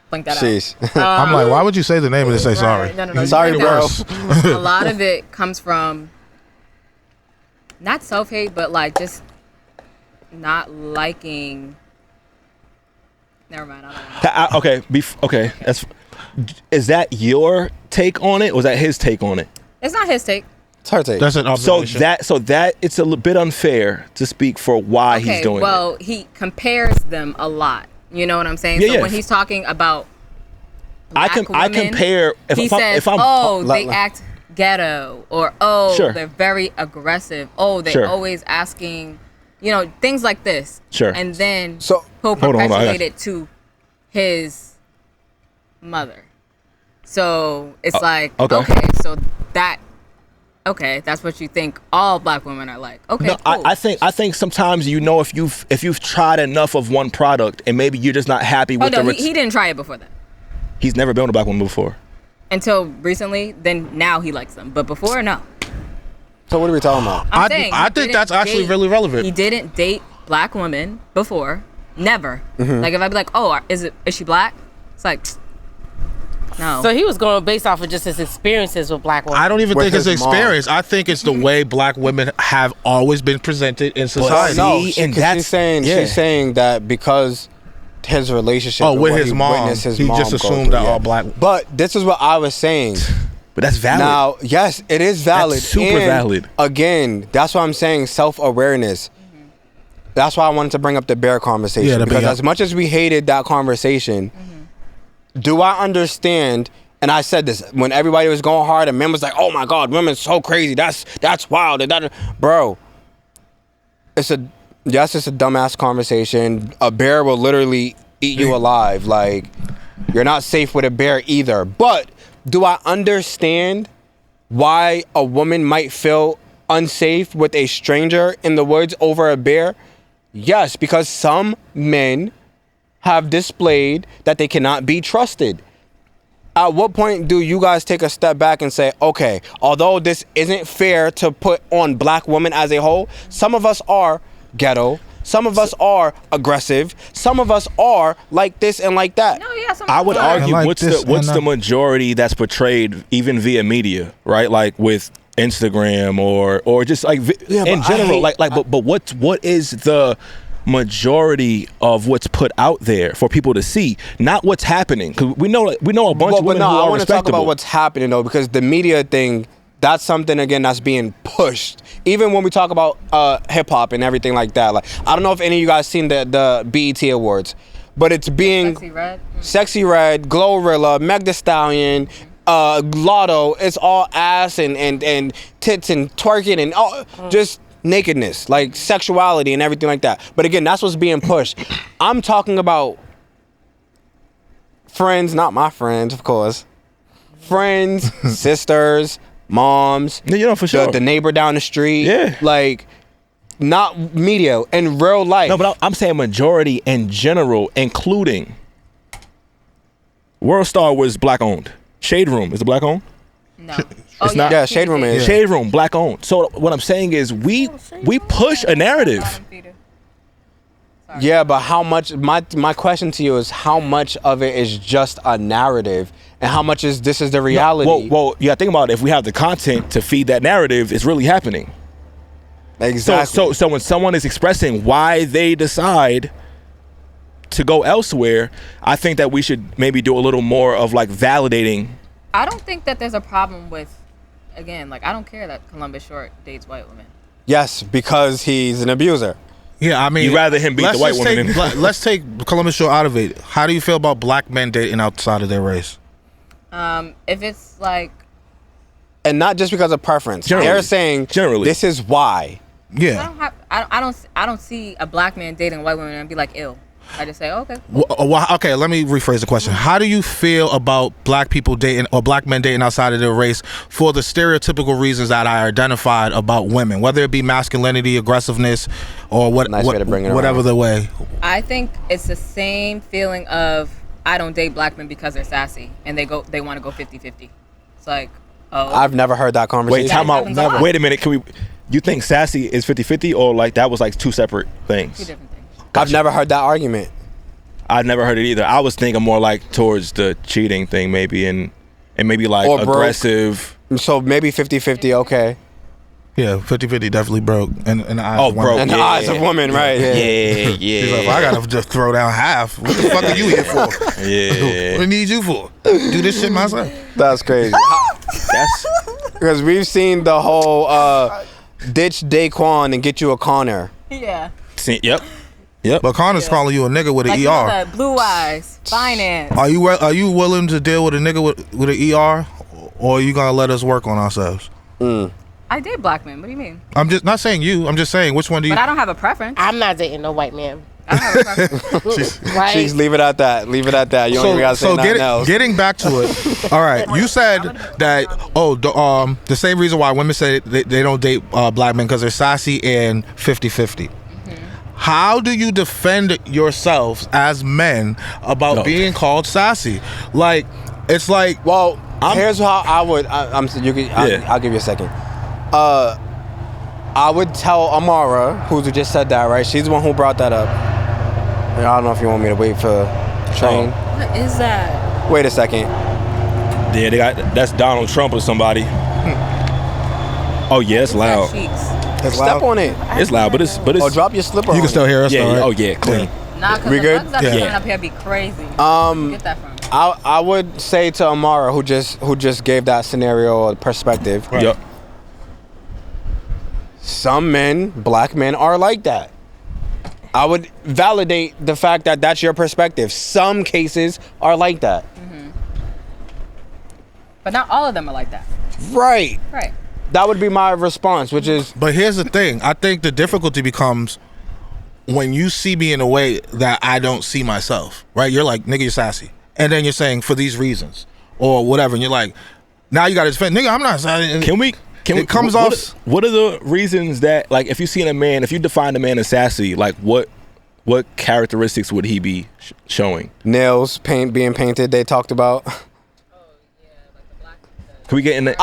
blank that Jeez. I'm like, why would you say the name and just say sorry? No. Sorry, you bro. think that a lot of it comes from not self-hate, but like just not liking. Never mind. I don't know. Okay. Is that your take on it, or is that his take on it? It's not his take. It's her take. That's an So observation. that it's a bit unfair to speak for why he's doing well, it. he compares them a lot. You know what I'm saying? Yeah, So yeah. when he's talking about black I women, compare he says, I'm they act ghetto, or Sure. they're very aggressive. Oh, they're Sure. always asking, things like this. Sure. And then So- he'll Hold on, I got perpetuate you. it to his mother. So it's like, okay. okay, that's what you think all black women are like. Okay, No, cool. I think sometimes if you've tried enough of one product and maybe you're just not happy with no, the he didn't try it before that. he's never been with a black woman before. until recently, then now he likes them. But before, no. So what are we talking about? I'm saying I think that's actually really relevant. He didn't date black women before. Never. Mm-hmm. Like if I'd be like, oh, is she black? It's like, no. So he was going based off of just his experiences with black women. I don't even With think it's his mom. experience. I think it's the way black women have always been presented in society. No, and she's saying that because his relationship with what his he mom, witnessed his he mom just go assumed through, that all black. But this is what I was saying. But that's valid. Now, yes, it is valid. That's super And valid. Again, that's why I'm saying self-awareness. That's why I wanted to bring up the bear conversation. Yeah, because as much as we hated that conversation, do I understand? And I said this when everybody was going hard, and men was like, "Oh my God, women's so crazy. That's wild." Bro, it's a dumbass conversation. A bear will literally eat you alive. Like, you're not safe with a bear either. But do I understand why a woman might feel unsafe with a stranger in the woods over a bear? Yes, because some men have displayed that they cannot be trusted. At what point do you guys take a step back and say, okay, although this isn't fair to put on black women as a whole, some of us are ghetto, some of us are aggressive, some of us are like this and like that. No, yeah. I would argue like what's this the and majority that's portrayed even via media, right? Like with Instagram or just like in general, but what is the majority of what's put out there for people to see, not what's happening? Because we know a bunch of women who are I want to talk respectable. about what's happening though, because the media thing, that's something again that's being pushed. Even when we talk about hip hop and everything like that, like I don't know if any of you guys seen the BET Awards, but it's being Sexy Red, Glorilla, Meg Thee Stallion, Lotto. It's all ass and tits and twerking and all just nakedness, like sexuality and everything like that. But again, that's what's being pushed. I'm talking about friends, not my friends, of course. Friends, sisters, moms. You know, for sure. The neighbor down the street. Yeah. Like, not media, in real life. No, but I'm saying majority in general, including World Star was black owned. Shade Room is it black owned? No. It's not. Yeah, Shade Room is. Shade Room, black owned. So what I'm saying is we push a narrative. Yeah, but how much? My question to you is how much of it is just a narrative, and how much is this is the reality? Well, you got to think about it. If we have the content to feed that narrative, it's really happening. Exactly. So when someone is expressing why they decide to go elsewhere, I think that we should maybe do a little more of like validating. I don't think that there's a problem with, again, like I don't care that Columbus Short dates white women. Yes, because he's an abuser. Yeah, I mean, you'd rather him beat the white woman than let's take Columbus Short out of it. How do you feel about black men dating outside of their race? If it's like, and not just because of preference. Generally. They're saying this is why. Yeah. I don't see a black man dating a white woman and be like, ill. I just say, okay. Okay, let me rephrase the question. How do you feel about black people dating or black men dating outside of their race for the stereotypical reasons that I identified about women, whether it be masculinity, aggressiveness, or whatever the way? I think it's the same feeling of I don't date black men because they're sassy and they want to go 50-50. It's like, oh. I've never heard that conversation. Wait, time out. Wait a minute. You think sassy is 50-50 or like that was like two separate things? Two different things. Gotcha. I've never heard that argument. I've never heard it either. I was thinking more like towards the cheating thing maybe and maybe like or aggressive. Broke. So maybe 50-50, okay. Yeah, 50-50 definitely broke in the eyes of women. Broke. In the eyes of women, right. Yeah. He's like, I gotta just throw down half. What the fuck are you here for? Yeah. What do I need you for? Do this shit myself. That's crazy. That's because we've seen the whole ditch Daquan and get you a Connor. Yeah. Yep. But Connor's calling you a nigga with an like ER. You know, blue eyes, finance. Are you willing to deal with a nigga with an ER, or are you gonna let us work on ourselves? I date black men. What do you mean? I'm just not saying you. I'm just saying which one do you? But I don't have a preference. I'm not dating no white man. I don't have a preference. She's leave it at that. Leave it at that. You don't even gotta say nothing else. Getting back to it. All right, you said that the same reason why women say they don't date black men because they're sassy and 50-50. How do you defend yourselves as men about being called sassy? Like, it's like, well, Here's how I would. I'll give you a second. I would tell Amara, who just said that, right? She's the one who brought that up. I don't know if you want me to wait for train. What is that? Wait a second. Yeah, that's Donald Trump or somebody. Oh yeah, it's loud. Step on it. It's loud, but it's. Oh, drop your slipper. You can still hear us. Yeah. though, right? Oh yeah, clean. Nah, because We the good? bugs that's coming up here be crazy. Get that from. I would say to Amara, who just gave that scenario a perspective. Right. Yep. Some men, black men, are like that. I would validate the fact that that's your perspective. Some cases are like that. But not all of them are like that. Right. Right. That would be my response, which is But here's the thing. I think the difficulty becomes when you see me in a way that I don't see myself, right? You're like, nigga, you're sassy. And then you're saying, for these reasons, or whatever. And you're like, now you got to defend. Nigga, I'm not sassy. It comes off. What are the reasons that, like, if you see in a man, if you define a man as sassy, like, what characteristics would he be showing? nails being painted, they talked about. Can we get in the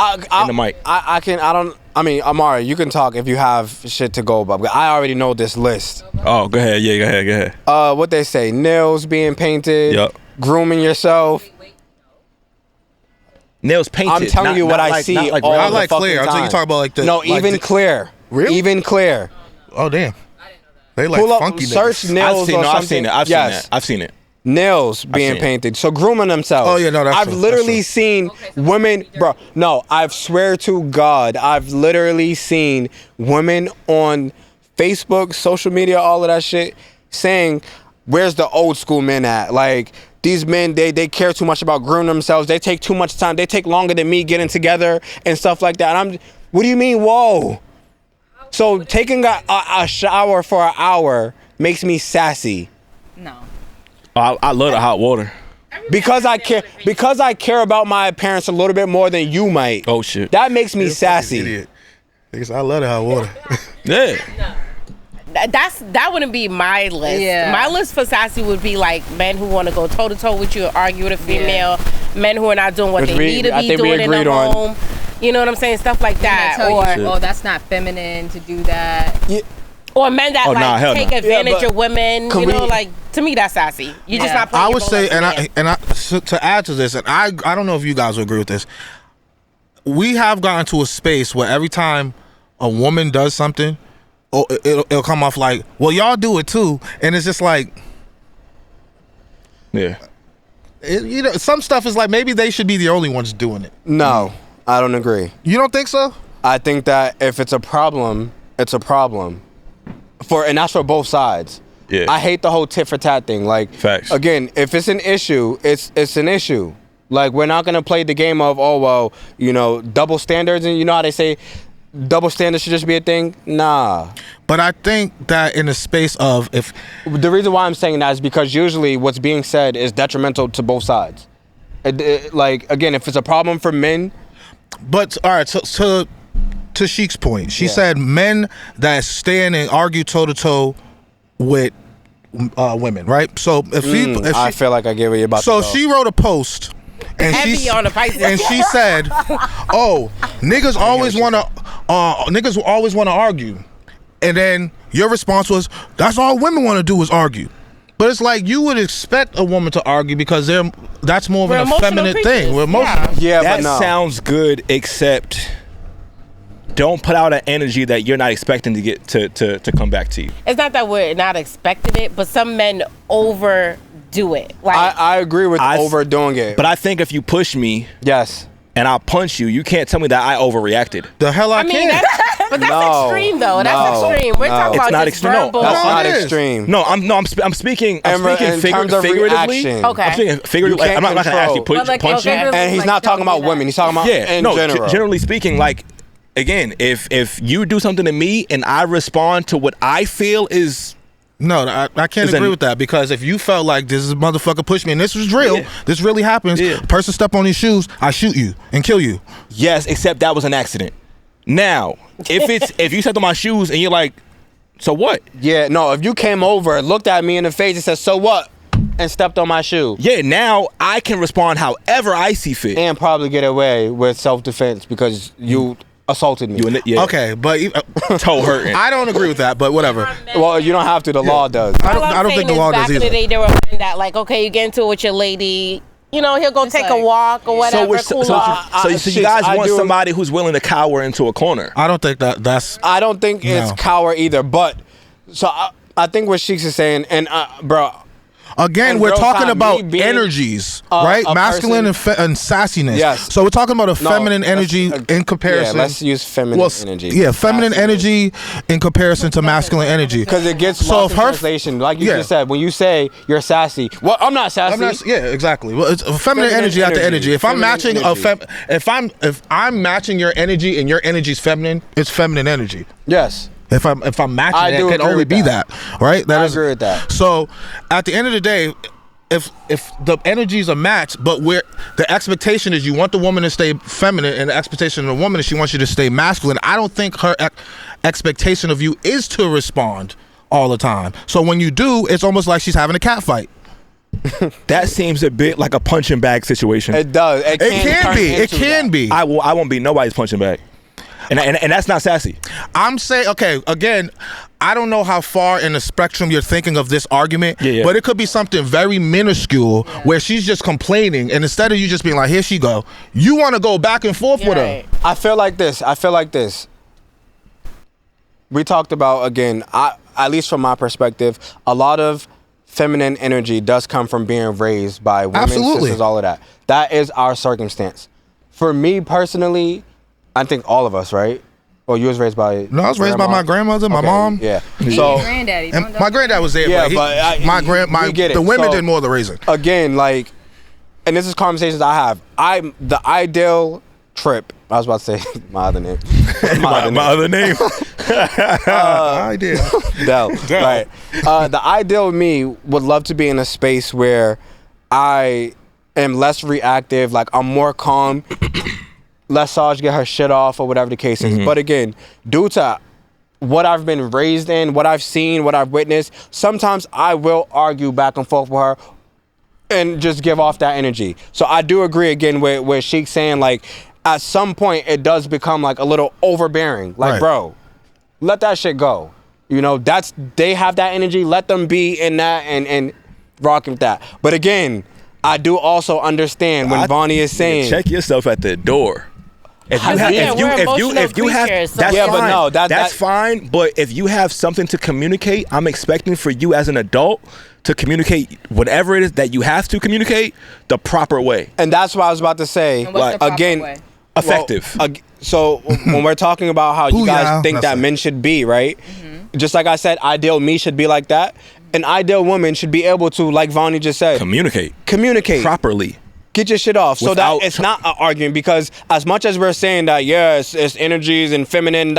mic? I mean, Amara, you can talk if you have shit to go about. I already know this list. Oh, go ahead. Yeah, go ahead. What they say, nails being painted, Yup. grooming yourself. Nails painted. I'm telling you what I see all I the like fucking clear. time. Until you talk about like the even clear. Really? Even clear. Oh damn. They like Pull up, funky search niggas. nails or I've something. seen it. I've seen it. Nails being seen it. painted. So grooming themselves. Oh, yeah, no, that's I've true. literally That's seen women, bro. No, I swear to God, I've literally seen women on Facebook, social media, all of that shit, saying, "Where's the old school men at?" Like these men, they care too much about grooming themselves. They take too much time. They take longer than me getting together and stuff like that. And what do you mean, whoa? So taking a shower for an hour makes me sassy. No. I love the hot water. Because I care about my appearance a little bit more than you might. Oh shit. That makes me sassy. Idiot. Niggas, I love the hot water. Yeah. That wouldn't be my list. Yeah. My list for sassy would be like men who want to go toe to toe with you and argue with a female, men who are not doing what Which they need to be doing in the home. You know what I'm saying? Stuff like that. Or that's not feminine to do that. Yeah. Or men that take advantage of women. You know, like to me that's sassy. You just not playing I your would role say, as a man. so to add to this, and I don't know if you guys would agree with this. We have gotten to a space where every time a woman does something, it'll come off like, well, y'all do it too, and it's just like, Yeah. Mm. Some stuff is like maybe they should be the only ones doing it. No, I don't agree. You don't think so? I think that if it's a problem, it's a problem. And that's for both sides. Yeah. I hate the whole tit for tat thing. Like, Facts. Again, if it's an issue, it's an issue. Like, we're not gonna play the game of, oh well, double standards, and you know how they say double standards should just be a thing. Nah. But I think that in the space of The reason why I'm saying that is because usually what's being said is detrimental to both sides. Like, again, if it's a problem for men. But all right, so to Sheik's point, she said men that stand and argue toe to toe with women, right? So I feel like I get what you're about to So go. she wrote a post, and Heavy on the Pisces. and she said, "Oh, niggas always want to argue," and then your response was, "That's all women want to do is argue." But it's like you would expect a woman to argue because that's more of We're an emotional effeminate creatures. thing. We're emotional. Yeah, That but no. sounds good, except don't put out an energy that you're not expecting to get to come back to you. It's not that we're not expecting it, but some men overdo it. Like I agree with overdoing it. But I think if you push me yes. and I punch you, you can't tell me that I overreacted. The hell I I mean, can't. but that's No, extreme though. That's no, extreme. We're no. talking It's about not just extreme. No, verbal. That's No, not it is. extreme. No, I'm speaking in terms of figuratively. reaction. Okay. I'm speaking figuratively. You I'm can't not gonna ask you control. punch you. And he's not talking about women. He's talking about in general. Generally speaking, like, again, if you do something to me and I respond to what I feel is No, I can't agree with that, because if you felt like this motherfucker pushed me and this was real, this really happens, person step on his shoes, I shoot you and kill you. yes, except that was an accident. Now, if you stepped on my shoes and you're like, so what? Yeah, no, if you came over, looked at me in the face and said, so what? and stepped on my shoe. Yeah, now I can respond however I see fit. And probably get away with self-defense because you assaulted me. Okay, but toe hurting. I don't agree with that, but whatever. Well, you don't have to. The law does. I don't think the law does Back in either. the day, there were men that like, okay, you get into it with your lady. You know, he'll go take a walk or whatever. So you guys want somebody who's willing to cower into a corner. I don't think that's. I don't think it's cower either. But so I think what Sheiks is saying, and bro. Again, and we're real talking time, about me being energies, right? Masculine and sassiness. Yes. So we're talking about a feminine energy in comparison. Yeah, let's use feminine energy. Yeah, feminine energy in comparison to masculine energy. Because it gets lost in translation. Like you just said, when you say you're sassy, well, I'm not sassy. Yeah, exactly. Well, it's feminine energy after energy. If I'm matching if I'm matching your energy and your energy's feminine, it's feminine energy. Yes. If I'm matching it, can only be that, right? I agree with that. So at the end of the day, if the energies are matched, but where the expectation is you want the woman to stay feminine and the expectation of the woman is she wants you to stay masculine, I don't think her expectation of you is to respond all the time. So when you do, it's almost like she's having a cat fight. That seems a bit like a punching bag situation. It does. It can be. I won't be nobody's punching bag. And that's not sassy. I'm saying, okay, again, I don't know how far in the spectrum you're thinking of this argument, but it could be something very minuscule where she's just complaining, and instead of you just being like, here she go, you want to go back and forth with her. I feel like this. We talked about, again, at least from my perspective, a lot of feminine energy does come from being raised by women, sisters, all of that. That is our circumstance. For me personally, I think all of us, right? Well, you was raised by... No, I was raised by my grandmother, my mom. Yeah. So granddaddy. And my granddad was there, yeah, the women did more of the raising. Again, like, and this is conversations I have. The ideal trip... I was about to say my other name. my other name. Ideal. Right. The ideal me would love to be in a space where I am less reactive, like I'm more calm, let Saj get her shit off or whatever the case is. But again, due to what I've been raised in, what I've seen, what I've witnessed, sometimes I will argue back and forth with her and just give off that energy. So I do agree again with Sheik saying, like, at some point it does become like a little overbearing. Like, bro, let that shit go. You know, they have that energy, let them be in that and rock with that. But again, I do also understand when Vonnie is saying, check yourself at the door. If you have, that's fine. But if you have something to communicate, I'm expecting for you as an adult to communicate whatever it is that you have to communicate the proper way. And that's what I was about to say. Like, again, way? Effective. Well, so when we're talking about how you guys think that men should be, right? Just like I said, ideal me should be like that. An ideal woman should be able to, like Vonnie just said, communicate properly. Get your shit off so that it's not an argument, because as much as we're saying that, it's energies and feminine,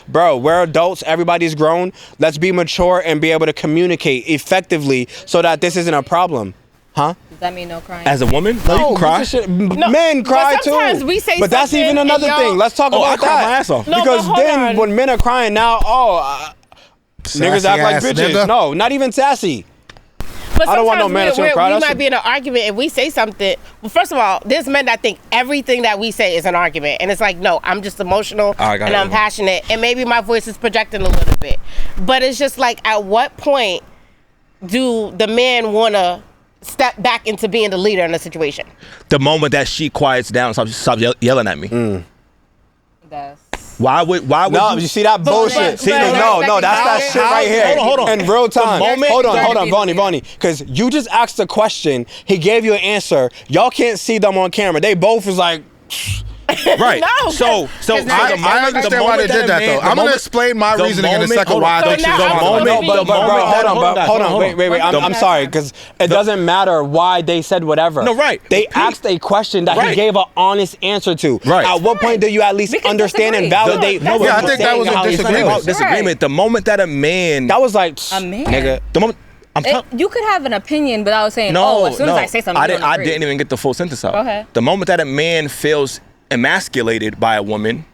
bro, we're adults, everybody's grown. Let's be mature and be able to communicate effectively so that this isn't a problem. Huh? Does that mean no crying? As a woman? No, you can cry. Men cry too. Sometimes we say but that's even another thing. Let's talk about that. I cry my ass off. Because then when men are crying now, niggas act like bitches. Nigga. No, not even sassy. But I don't want no man to cry. We might be in an argument and we say something. Well, first of all, there's men that think everything that we say is an argument. And it's like, no, I'm just emotional and I'm passionate. And maybe my voice is projecting a little bit. But it's just like, at what point do the men want to step back into being the leader in the situation? The moment that she quiets down, stop yelling at me. Why would no, you see that bullshit? No, that's that shit right here. Hold on. In real time. Hold on, Vonnie. Because you just asked a question. He gave you an answer. Y'all can't see them on camera. They both was like... Right. No, so I understand why they did that, though. I'm going to explain my reasoning in a second why I think she's Hold on. Wait. I'm sorry, because it doesn't matter why they said whatever. No, right. They asked a question that he gave an honest answer to. Right. At what point do you at least understand and validate? I think that was a disagreement. The moment that a man... That was like... A man? Nigga. The moment... You could have an opinion without saying, as soon as I say something, I didn't even get the full sentence out. Go ahead. The moment that a man feels emasculated by a woman,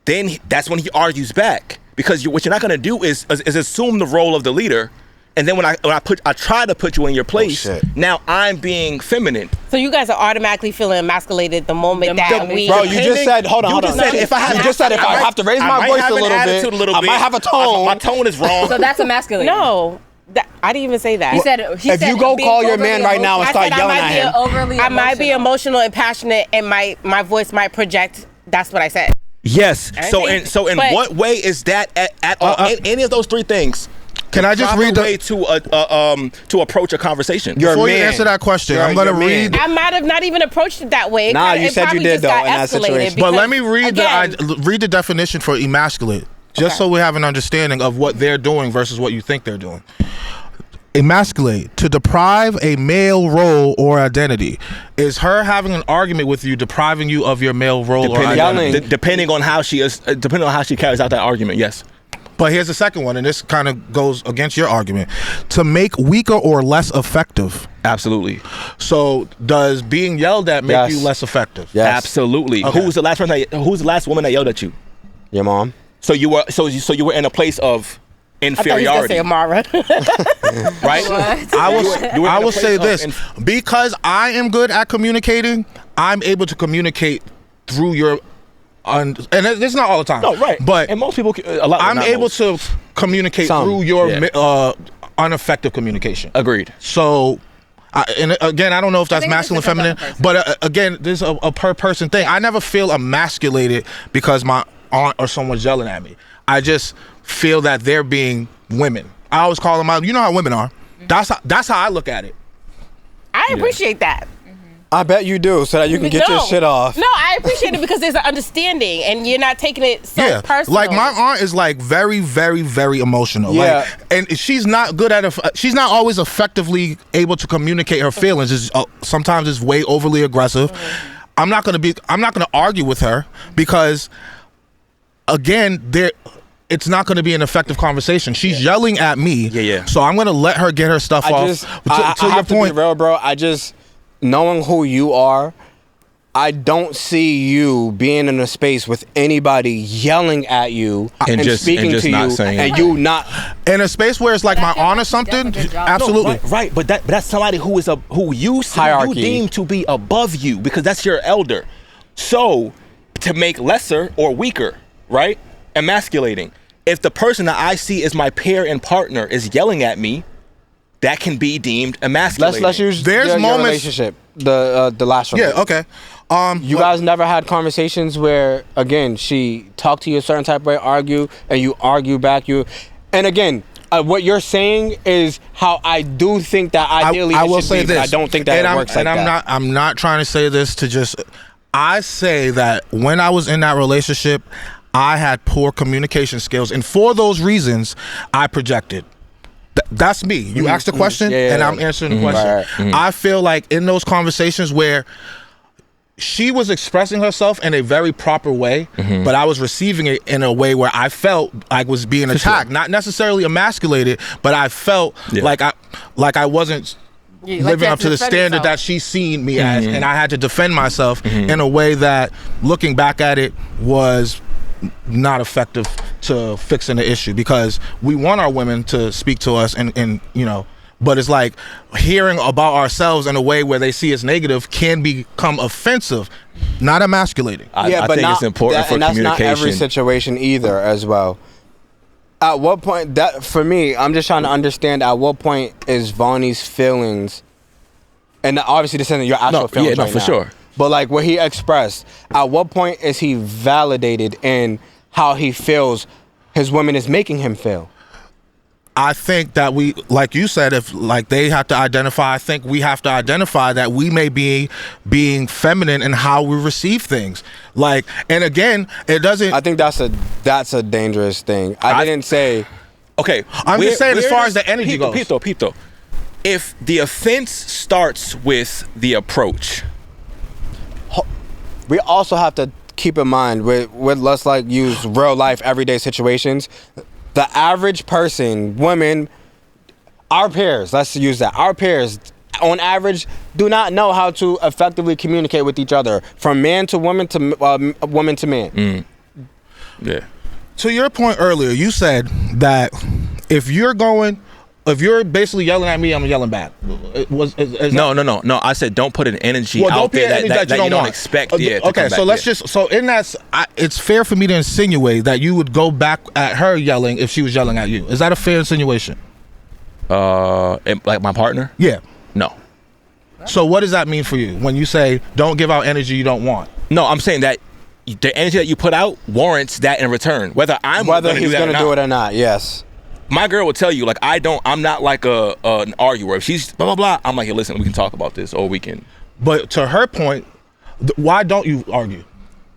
then that's when he argues back, because what you're not going to do is assume the role of the leader And then when I try to put you in your place, shit. now I'm being feminine. So you guys are automatically feeling emasculated the moment that we. Bro, you just said, hold on. Just said if I have to raise my voice a little bit, I might have a tone. My tone is wrong. So that's emasculating. No. I didn't even say that. He said if you go call your man right now and start yelling at him, I might be emotional and passionate, and my voice might project. That's what I said. Yes. So in what way is that at all? Any of those three things? Can I just read the way to approach a conversation? Before you answer that question, I'm gonna read. I might have not even approached it that way. Nah, you said you did though in that situation. But let me read read the definition for emasculate, just so we have an understanding of what they're doing versus what you think they're doing. Emasculate, to deprive a male role or identity. Is her having an argument with you depriving you of your male role or identity? Depending on how she carries out that argument, yes. But here's the second one, and this kind of goes against your argument. To make weaker or less effective. Absolutely. So does being yelled at make you less effective? Yes. Absolutely. Okay. Who's the last woman that yelled at you? Your mom. So you were in a place of inferiority. I thought you were gonna say Amara. Right? I will say this. Because I am good at communicating, I'm able to communicate through your and it's not all the time. No, right. But and most people, I'm able to communicate through your ineffective communication. Agreed. So, and again, I don't know if that's masculine, feminine, but again, this is a per person thing. I never feel emasculated because my aunt or someone's yelling at me. I just feel that they're being women. I always call them out. You know how women are. That's how I look at it. I appreciate that. I bet you do, so that you can get your shit off. No, I appreciate it because there's an understanding, and you're not taking it so personal. Like my aunt is like very, very, very emotional. Yeah, and she's not good at she's not always effectively able to communicate her feelings. Sometimes it's way overly aggressive. I'm not gonna argue with her because, again, it's not going to be an effective conversation. She's yelling at me. Yeah. So I'm going to let her get her stuff off. I have to be real, bro. Knowing who you are, I don't see you being in a space with anybody yelling at you and speaking to you, and you not in a space where it's like my aunt or something. Absolutely, no, right. But that's somebody who you deem to be above you because that's your elder. So to make lesser or weaker, right? Emasculating. If the person that I see as my peer and partner is yelling at me, that can be deemed emasculating. Let's use your relationship, the last one. Yeah, okay. You guys never had conversations where, again, she talked to you a certain type of way, argue, and you argue back. And again, what you're saying is how I do think that ideally I will say this. I don't think that it works like that. I'm not trying to say this to just. I say that when I was in that relationship, I had poor communication skills, and for those reasons, I projected. That's me. You asked the question, and I'm answering the question. Right. I feel like in those conversations where she was expressing herself in a very proper way, but I was receiving it in a way where I felt I was being attacked, not necessarily emasculated, but I felt like I wasn't living up to the standard that she's seen me as, and I had to defend myself in a way that, looking back at it, was not effective to fixing the issue, because we want our women to speak to us and but it's like hearing about ourselves in a way where they see us negative can become offensive, not emasculating. I think it's important for communication. That's not every situation either as well. At what point, that for me, I'm just trying to understand at what point is Vonnie's feelings, and obviously this isn't your actual feelings right now. Sure. But like what he expressed, at what point is he validated in how he feels his woman is making him feel? I think that we, like you said, if like they have to identify, I think we have to identify that we may be being feminine in how we receive things. Like, and again, it doesn't. I think that's a dangerous thing. I didn't say. Okay, I'm just saying as far as the energy goes. Pito. If the offense starts with the approach, we also have to keep in mind with let's like use real life everyday situations. The average person, women, our peers, let's use that. Our peers, on average, do not know how to effectively communicate with each other, from man to woman to woman to man. Yeah. To your point earlier, you said that if you're going if you're basically yelling at me, I'm yelling back. No. I said don't put an energy Well, out there that you don't want. expect. Okay, so let's just. So in that, it's fair for me to insinuate that you would go back at her yelling if she was yelling at you. Is that a fair insinuation? Like my partner? Yeah. No. So what does that mean for you when you say don't give out energy you don't want? No, I'm saying that the energy that you put out warrants that in return. Whether he's going to do it or not. Yes. My girl will tell you, like, I'm not like an arguer. If she's blah blah blah, I'm like, hey, listen, we can talk about this, or we can. But to her point, why don't you argue?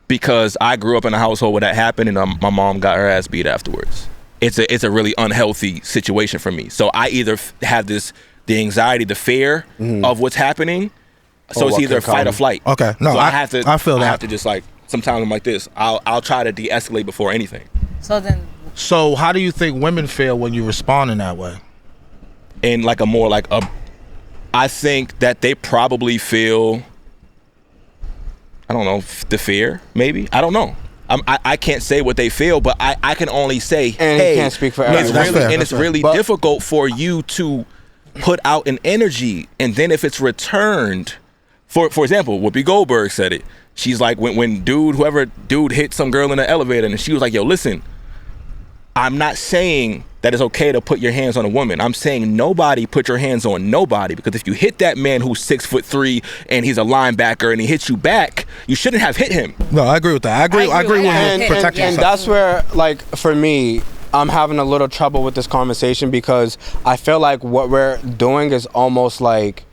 Because I grew up in a household where that happened, and my mom got her ass beat afterwards. It's a really unhealthy situation for me. So I either have the anxiety, the fear of what's happening. So it's either fight or flight. Okay, no, so I feel that. I have to just like, sometimes I'm like this. I'll try to de-escalate before anything. So how do you think women feel when you respond in that way? In like I think that they probably feel, I don't know, the fear, maybe. I don't know. I can't say what they feel, but I can only say, and hey, he can't speak for everyone. It's really difficult for you to put out an energy, and then if it's returned, for example, Whoopi Goldberg said it. She's like, when whoever dude hit some girl in the elevator, and she was like, yo, listen, I'm not saying that it's okay to put your hands on a woman. I'm saying nobody put your hands on nobody, because if you hit that man who's 6'3" and he's a linebacker and he hits you back, you shouldn't have hit him. No, I agree with that. I agree with and protecting yourself. And that's where, like, for me, I'm having a little trouble with this conversation, because I feel like what we're doing is almost like,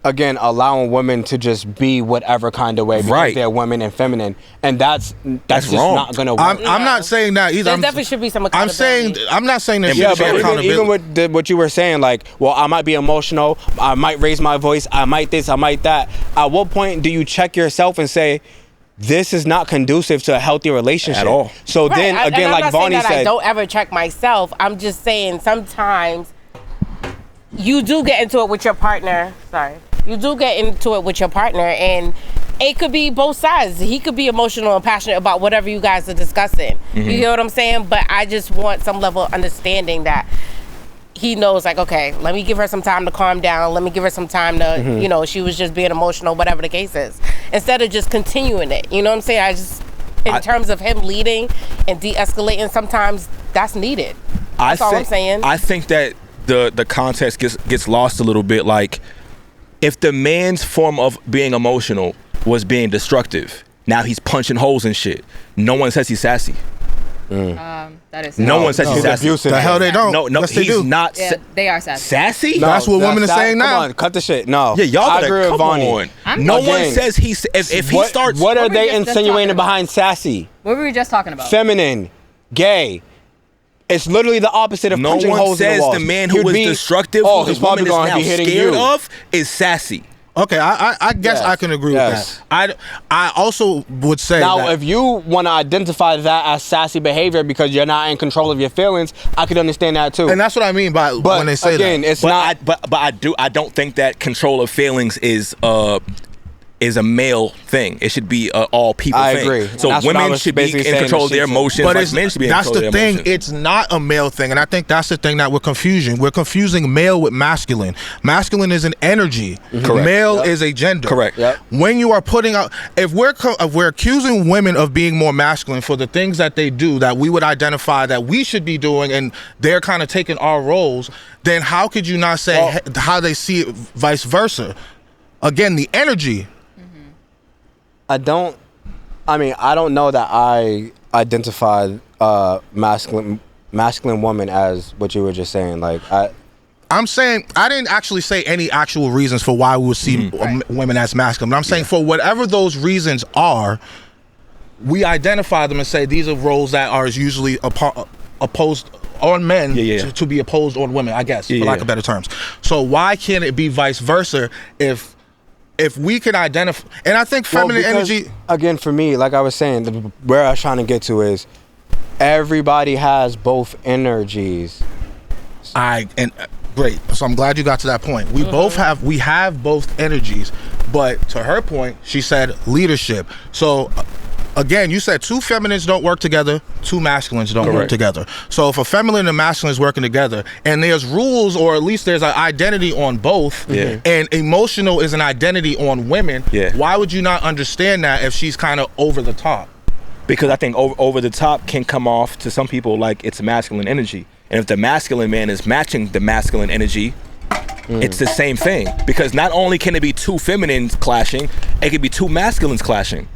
again, allowing women to just be whatever kind of way because they're women and feminine, and that's just wrong. not gonna work. I'm not saying that either. There definitely should be some accountability. I'm not saying that. Yeah, but even with what you were saying, like, well, I might be emotional, I might raise my voice, I might this, I might that. At what point do you check yourself and say, this is not conducive to a healthy relationship at all? So then again, like Vonnie said, I don't ever check myself. I'm just saying sometimes you do get into it with your partner. You do get into it with your partner, and it could be both sides. He could be emotional and passionate about whatever you guys are discussing. You get what I'm saying? But I just want some level of understanding that he knows, like, okay, let me give her some time to calm down. Let me give her some time to, she was just being emotional, whatever the case is. Instead of just continuing it. You know what I'm saying? In terms of him leading and de-escalating, sometimes that's needed. That's all I'm saying. I think that the context gets lost a little bit. Like, if the man's form of being emotional was being destructive, now he's punching holes and shit. No one says he's sassy. That is no one says he's sassy. Abusive. The hell they don't. No, yes, he's not. Yeah, they are sassy. Sassy? No, that's what women are saying now. Come on, cut the shit. No. Yeah, y'all I agree with Vonnie. No one says he's. If he starts. What are they insinuating behind sassy? What were we just talking about? Feminine, gay. It's literally the opposite of punching holes in the walls. No one says the man who was destructive, who he's the woman probably is now be hitting scared you. of, is sassy. Okay, I guess I can agree with that. I also would say now, if you want to identify that as sassy behavior because you're not in control of your feelings, I could understand that too. And that's what I mean by when they say again, that. It's not. I don't think that control of feelings is a male thing. It should be all people thing. I agree. So women should be in control of their emotions, but men should be in control of their emotions. That's the thing. It's not a male thing, and I think that's the thing that we're confusing. We're confusing male with masculine. Masculine is an energy. Correct. Male is a gender. Correct. Yep. When you are putting out, if we're accusing women of being more masculine for the things that they do that we would identify that we should be doing, and they're kind of taking our roles, then how could you not say how they see it vice versa? Again, the energy. I don't know that I identify masculine woman as what you were just saying. Like I'm saying I didn't actually say any actual reasons for why we would see women as masculine. But I'm saying for whatever those reasons are, we identify them and say these are roles that are usually opposed on men to be opposed on women, I guess, for lack of better terms. So why can't it be vice versa if we can identify, and I think feminine energy. Again, for me, like I was saying, where I was trying to get to is everybody has both energies. Great. So I'm glad you got to that point. We have both energies, but to her point, she said leadership. So again, you said two feminines don't work together, two masculines don't work together. So if a feminine and masculine is working together, and there's rules, or at least there's an identity on both, and emotional is an identity on women, why would you not understand that if she's kind of over the top? Because I think over the top can come off to some people like it's masculine energy. And if the masculine man is matching the masculine energy, it's the same thing. Because not only can it be two feminines clashing, it could be two masculines clashing.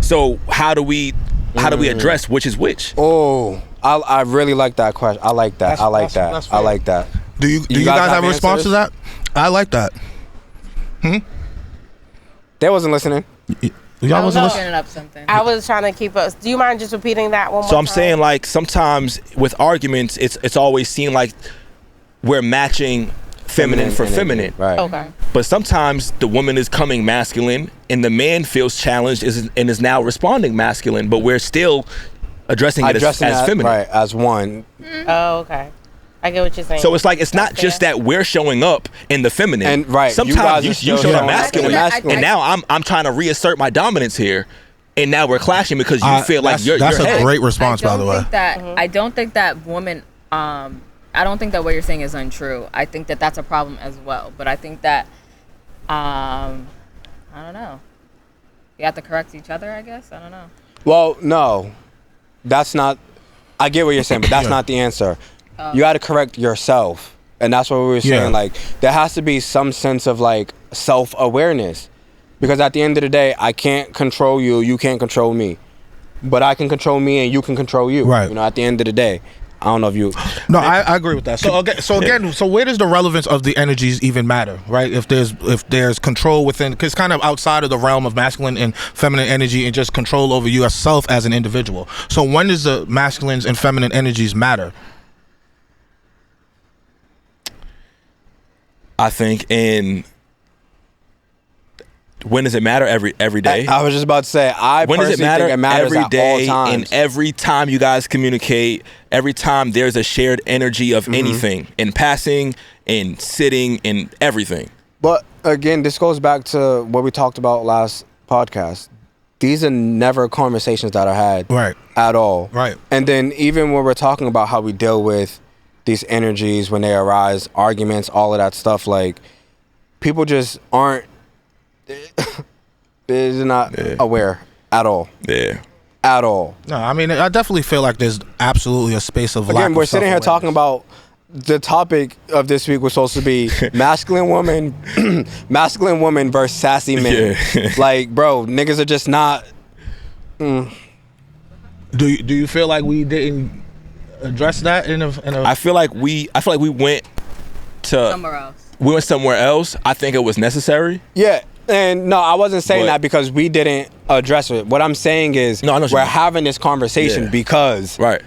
So how do we address which is which? Oh, I really like that question. I like that. I like that. I like that. Do you guys have a response to that? I like that. They wasn't listening. Y'all wasn't listening? Opening up something. I was trying to keep us. Do you mind just repeating that one more time? So I'm saying, like, sometimes with arguments, it's always seen like we're matching feminine for feminine. Right. Okay. But sometimes the woman is coming masculine and the man feels challenged and is now responding masculine, but we're still addressing it as feminine. Right, as one. Oh, okay. I get what you're saying. So it's like, it's not just that we're showing up in the feminine. And right, sometimes you show up masculine. and now I'm trying to reassert my dominance here, and now we're clashing because you feel like you're that's ahead. A great response, by the way. I don't think that women. I don't think that what you're saying is untrue. I think that that's a problem as well. But I think that, I don't know. You have to correct each other, I guess. I don't know. Well, no, that's not. I get what you're saying, but that's not the answer. You got to correct yourself, and that's what we were saying. Like, there has to be some sense of like self-awareness, because at the end of the day, I can't control you, you can't control me, but I can control me, and you can control you. Right. You know, at the end of the day, I don't know if you. No, I agree with that. So again, so where does the relevance of the energies even matter, right? If there's control within, because it's kind of outside of the realm of masculine and feminine energy, and just control over yourself as an individual. So when does the masculines and feminine energies matter? I think when does it matter? Every day. I was just about to say, when does it matter? Think it matters every day, at all times. and every time you guys communicate, every time there's a shared energy of anything, in passing, in sitting, in everything. But again, this goes back to what we talked about last podcast. These are never conversations that are had at all. Right. And then even when we're talking about how we deal with these energies when they arise, arguments, all of that stuff, like, people just aren't, they're not aware at all. Yeah. At all. No, I mean, I definitely feel like there's absolutely a space of lack Again, of we're sitting here talking self-awareness. about the topic of this week was supposed to be masculine woman versus sassy men. Yeah. Like, bro, niggas are just not. Do you feel like we didn't address that in a I feel like we went to Somewhere else. We went somewhere else. I think it was necessary. Yeah. And no, I wasn't saying that because we didn't address it. What I'm saying is we're having this conversation because right.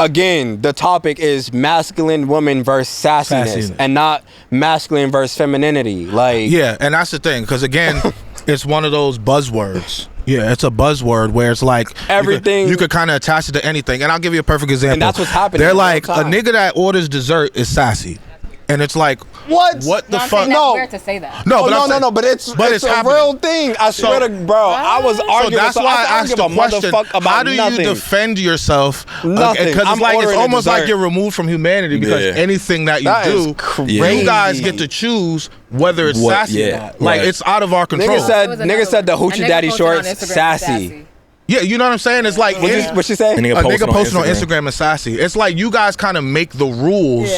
Again, the topic is masculine woman versus sassiness. And not masculine versus femininity. Like, yeah, and that's the thing, because again, it's one of those buzzwords. Yeah, it's a buzzword where it's like everything you could kind of attach it to anything. And I'll give you a perfect example. And that's what's happening. They're like, a nigga that orders dessert is sassy. And it's like, what the fuck? No, weird to say that. No, but it's a real thing. I swear to bro, I was arguing. So that's why I asked the question: how do you defend yourself? Nothing. Because it's like, it's almost like you're removed from humanity, because anything that you do, you guys get to choose whether it's sassy or not. Like, it's out of our control. Nigga said the hoochie daddy shorts sassy. Yeah, you know what I'm saying? It's like, what she say? A nigga posting on Instagram is sassy. It's like you guys kind of make the rules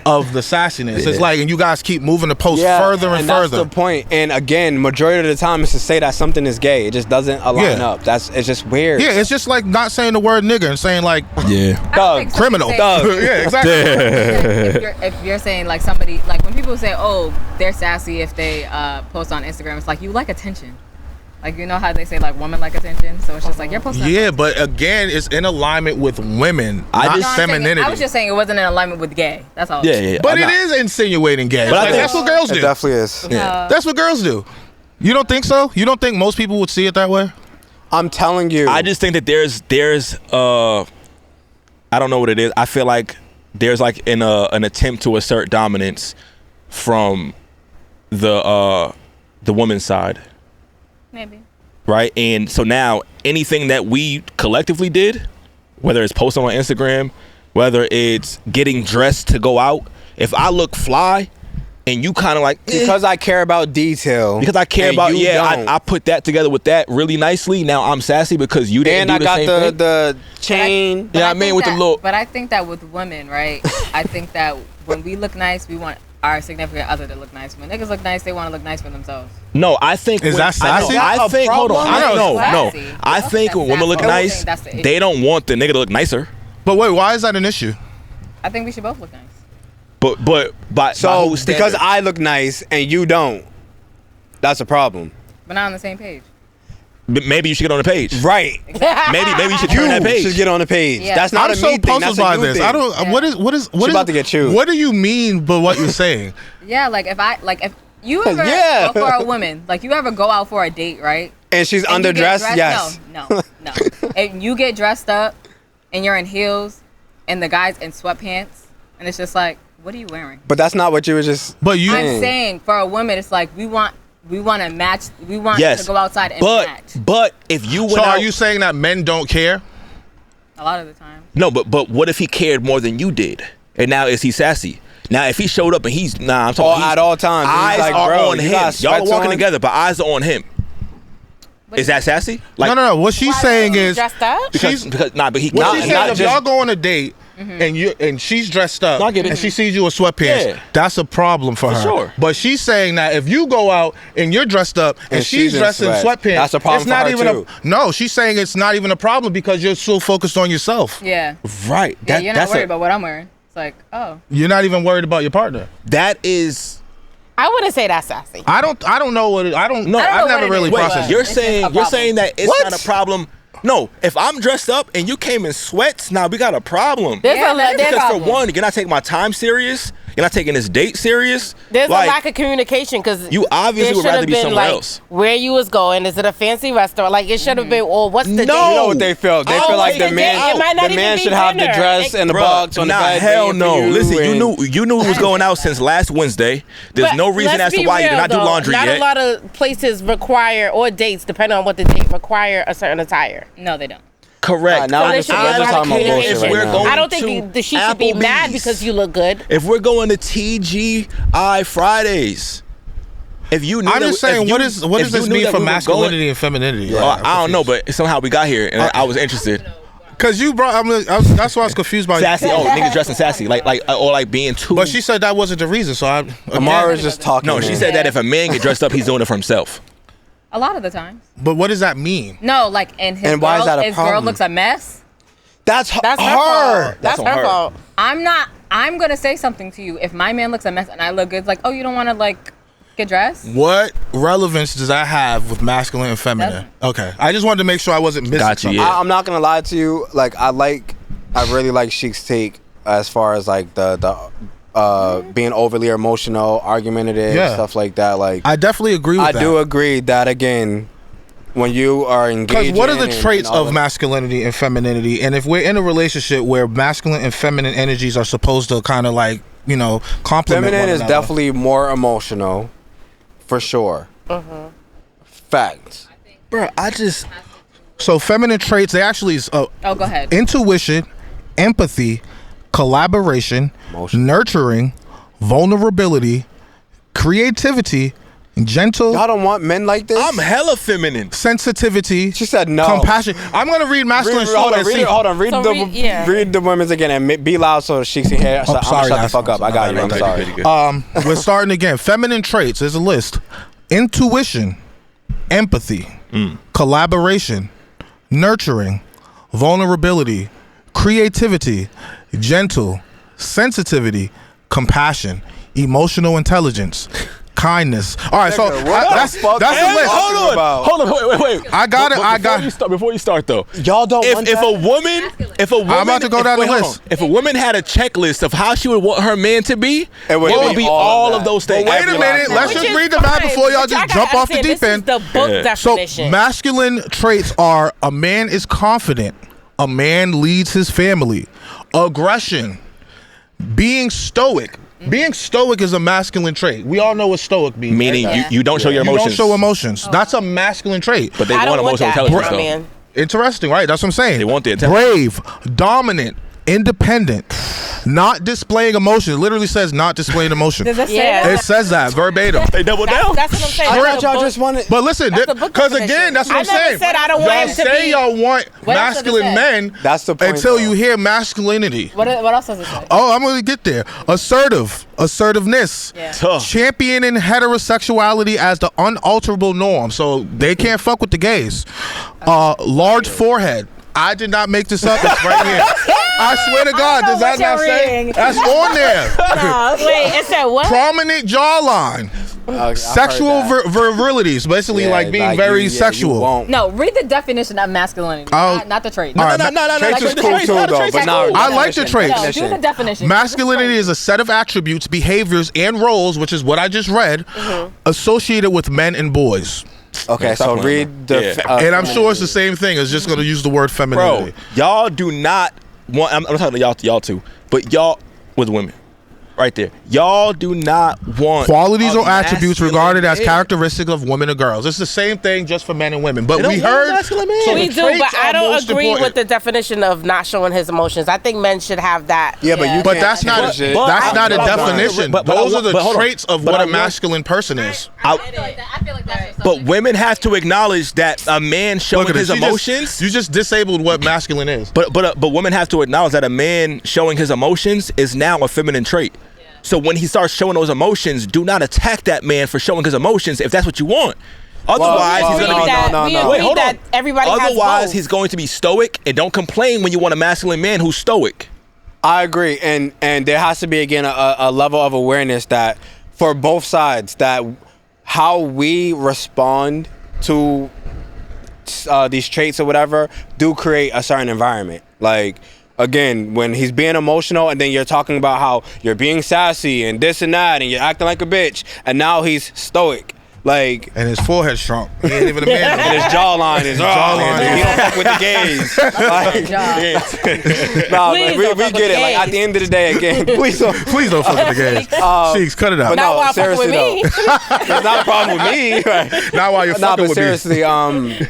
of the sassiness. It's like, and you guys keep moving the post further and further. That's the point. And again, majority of the time is to say that something is gay. It just doesn't align up. It's just weird. Yeah, it's just like not saying the word nigga and saying like thug, criminal. Thug. Yeah, exactly. If you're saying like somebody, like when people say, oh, they're sassy if they post on Instagram, it's like, you like attention. Like, you know how they say like women like attention, so it's just like you're posting. Yeah, but again, it's in alignment with women, not femininity. I was just saying it wasn't in alignment with gay. That's all. Yeah. But it is insinuating gay. But that's what girls do. It definitely is. Yeah. That's what girls do. You don't think so? You don't think most people would see it that way? I'm telling you. I just think that there's I don't know what it is. I feel like there's like an attempt to assert dominance from the woman's side. Maybe. right? And so now anything that we collectively did, whether it's posting on Instagram, whether it's getting dressed to go out, if I look fly and you kind of like because I care about detail. Because I care about I put that together with that really nicely. Now I'm sassy because you didn't. And do I the got same the chain. Yeah, I mean with the little. But I think that with women, right? I think that when we look nice, we want our significant other to look nice. When niggas look nice, they want to look nice for themselves. No, I think is that sassy? I think. Hold on. No. I think when women look nice, the they don't want the nigga to look nicer. But wait, why is that an issue? I think we should both look nice. But by whose because standard? I look nice and you don't, that's a problem. But not on the same page. But maybe you should get on the page. Right. Maybe you should turn that page. Should get on the page. Yeah. That's not I'm a so me thing. puzzled That's a by you this. thing. I don't. Yeah. What is about to get chewed. What do you mean by what you're saying? Yeah, like if you ever Yeah. go for a woman, like you ever go out for a date, right? And she's And you get underdressed. dressed- Yes. No. And you get dressed up and you're in heels and the guy's in sweatpants and it's just like, what are you wearing? But that's not what you were just. But you. I'm saying for a woman, it's like we want to match. We want to go outside and match. But if you went So out, are you saying that men don't care? A lot of the time. No, but what if he cared more than you did? And now is he sassy? Now if he showed up and I'm talking At all times. eyes He's like, are bro, on you him. got Y'all are sweats walking on? together, but eyes are on him. Is that sassy? Like, No. What she's saying is dressed up. because she's. but he What not, she's not saying, if just y'all go on a date and she's dressed up No, I get it. and she sees you in sweatpants, Yeah. that's a problem for her. sure. But she's saying that if you go out and you're dressed up and she's in dressed in sweats, sweatpants, that's a problem it's not for her even too. no. She's saying it's not even a problem because you're so focused on yourself. Yeah. right. Yeah, you're not that's worried about what I'm wearing. It's like, oh. You're not even worried about your partner. that is. I wouldn't say that's sassy. I don't know what it, I don't know. I don't know I've what never it really is, Wait, processed. you're It's saying just a problem. that it's What? not a problem. No, if I'm dressed up and you came in sweats, now we got a problem. There's Yeah, a that is there's, a Because problem. for one, you're not taking my time serious. You're not taking this date serious. there's Like, a lack of communication because You obviously would rather be somewhere else. Where you was going? Is it a fancy restaurant? Like it should have been. Or what's the No. date? You know what they feel? They Oh, feel like it the man, might not the even man be should have the dinner. dress and the Bruh, box on the nah, bed. hell waiting for no. you Listen, and- you knew it was going out since last Wednesday. There's But no reason let's as to be why you did real, not do though. laundry Not yet. a lot of places require or dates, depending on what the date require, a certain attire. No, they don't. Correct. Now So we're there just should be a lot of talking about bullshit communication. right We're now. going I don't to think she should be mad Applebee's. because you look good. If we're going to TGI Fridays, if you knew I'm that- just saying, if what you- does what if does you this knew mean that for we were masculinity going- and femininity? I don't know, but somehow we got here, and I was interested. Because you brought, that's why I was confused by Sassy, niggas dressing sassy, like being too. But she said that wasn't the reason. So I, Amara is just talking. no, she man. said that if a man get dressed up, he's doing it for himself. A lot of the times. But what does that mean? No, like, and his And why girl, is that a his girl problem? looks a mess. That's That's her her. fault. That's on her her. fault. I'm gonna say something to you. If my man looks a mess and I look good, it's like, oh, you don't want to like get dressed? What relevance does that have with masculine and feminine? Okay, I just wanted to make sure I wasn't missing Got you, something. yeah. I'm not gonna lie to you. Like I really like Sheik's take as far as like the being overly emotional, argumentative, Yeah. stuff like that. Like I definitely agree with I that. do agree that again, when you are Because engaged. what are the traits of masculinity and femininity? And if we're in a relationship where masculine and feminine energies are supposed to kind of like, complement Feminine one is another. definitely more emotional, for sure. Facts. Bro, I just So feminine traits, they actually is Oh, go ahead. intuition, empathy, collaboration, Emotion. nurturing, vulnerability, creativity, gentle, Y'all don't want men like this. I'm hella feminine. sensitivity. She said no. Compassion. I'm gonna read masculine. Hold on, read So read the women's again and be loud so she can hear. So I'm sorry, gonna shut the guys. fuck up. I got you. I'm sorry. We're starting again. Feminine traits. There's a list: intuition, empathy, collaboration, nurturing, vulnerability, creativity, gentle, sensitivity, compassion, emotional intelligence, kindness. All right, so that's the list. Hold on, wait. I got it. Before you start though, Y'all don't want if that? a woman, I'm about to go down the hold list. on. If a woman had a checklist of how she would want her man to be, It would what would be be all all of of that. those things. Wait a minute. Let's Which just is read the map fine, before y'all but just gotta jump off the understand, deep end. This is the book Yeah. So definition. masculine traits are: a man is confident, a man leads his family, aggression, being stoic, Being stoic is a masculine trait. We all know what stoic means. Meaning right? you don't show your You emotions. don't show emotions. That's a masculine trait. But they I want don't want emotional that intelligence for a though. man. Interesting, right? That's what I'm saying. They want the intelligence. Brave, dominant, independent, not displaying emotions. It literally says not displaying emotion. Does that say Yeah. that? It says that verbatim. They double down. That's what I'm saying. I That's thought the y'all book. just wanted. But listen, That's the book because definition. again, that's what I I'm never saying. said I don't want y'all him to say be- y'all want What else does it masculine say? men That's the point, until though. you hear masculinity. What else does it say? Oh, I'm gonna get there. Assertiveness. Yeah. Tough. Championing heterosexuality as the unalterable norm. So they can't fuck with the gays. Large forehead. I did not make this up. It's right here. I swear to God, does that what you're not say? reading. That's on there. Wait, it said what? Prominent jawline. Sexual virilities. Basically, like being very sexual. No, read the definition of masculinity, Oh. not the trait. All right, No. Traits is the cool traits, too, not the though. traits But is now, cool. I like the traits. No, do the definition. Masculinity is a set of attributes, behaviors, and roles, which is what I just read, associated with men and boys. Okay, Stop so playing, read bro. the. Yeah. And I'm sure it's the same thing. It's just going to use the word Bro, femininity. y'all do not want. I'm talking to y'all too, but y'all with women, right there. Y'all do not want Qualities a or attributes masculine regarded as man. characteristics of women or girls. It's the same thing just for men and women. But They don't we want a heard. masculine man. So We the do, traits but I are don't most agree with important. the definition of not showing his emotions. I think men should have that. Yeah, but you But can't that's not change it. but that's I- not a but I want- definition. but Those I are the want- hold on. traits of But what I a want- masculine person is. I feel like that's just But women have to acknowledge that a man showing Look at his this. emotions. You just disabled what masculine is. But women have to acknowledge that a man showing his emotions is now a feminine trait. So when he starts showing those emotions, do not attack that man for showing his emotions if that's what you want. Otherwise, well, he's no, going to be. no, we no. agree Wait, hold that on. everybody has Otherwise, both. he's going to be stoic, and don't complain when you want a masculine man who's stoic. I agree, and there has to be again a level of awareness that for both sides that how we respond to these traits or whatever do create a certain environment. Like again, when he's being emotional, and then you're talking about how you're being sassy and this and that, and you're acting like a bitch, and now he's stoic. Like, And his forehead shrunk. He ain't even a man. and his jawline is jawline. he don't fuck with the gays. Like, nah, Please we don't fuck get with it. the Like at gays. the end of the day, again, please don't. Please don't fuck with the gays. Cheeks, cut it out. but Not no, while fucking with seriously me. though, it's not a problem with me. Right? Not while you're Nah, fucking but with me. seriously,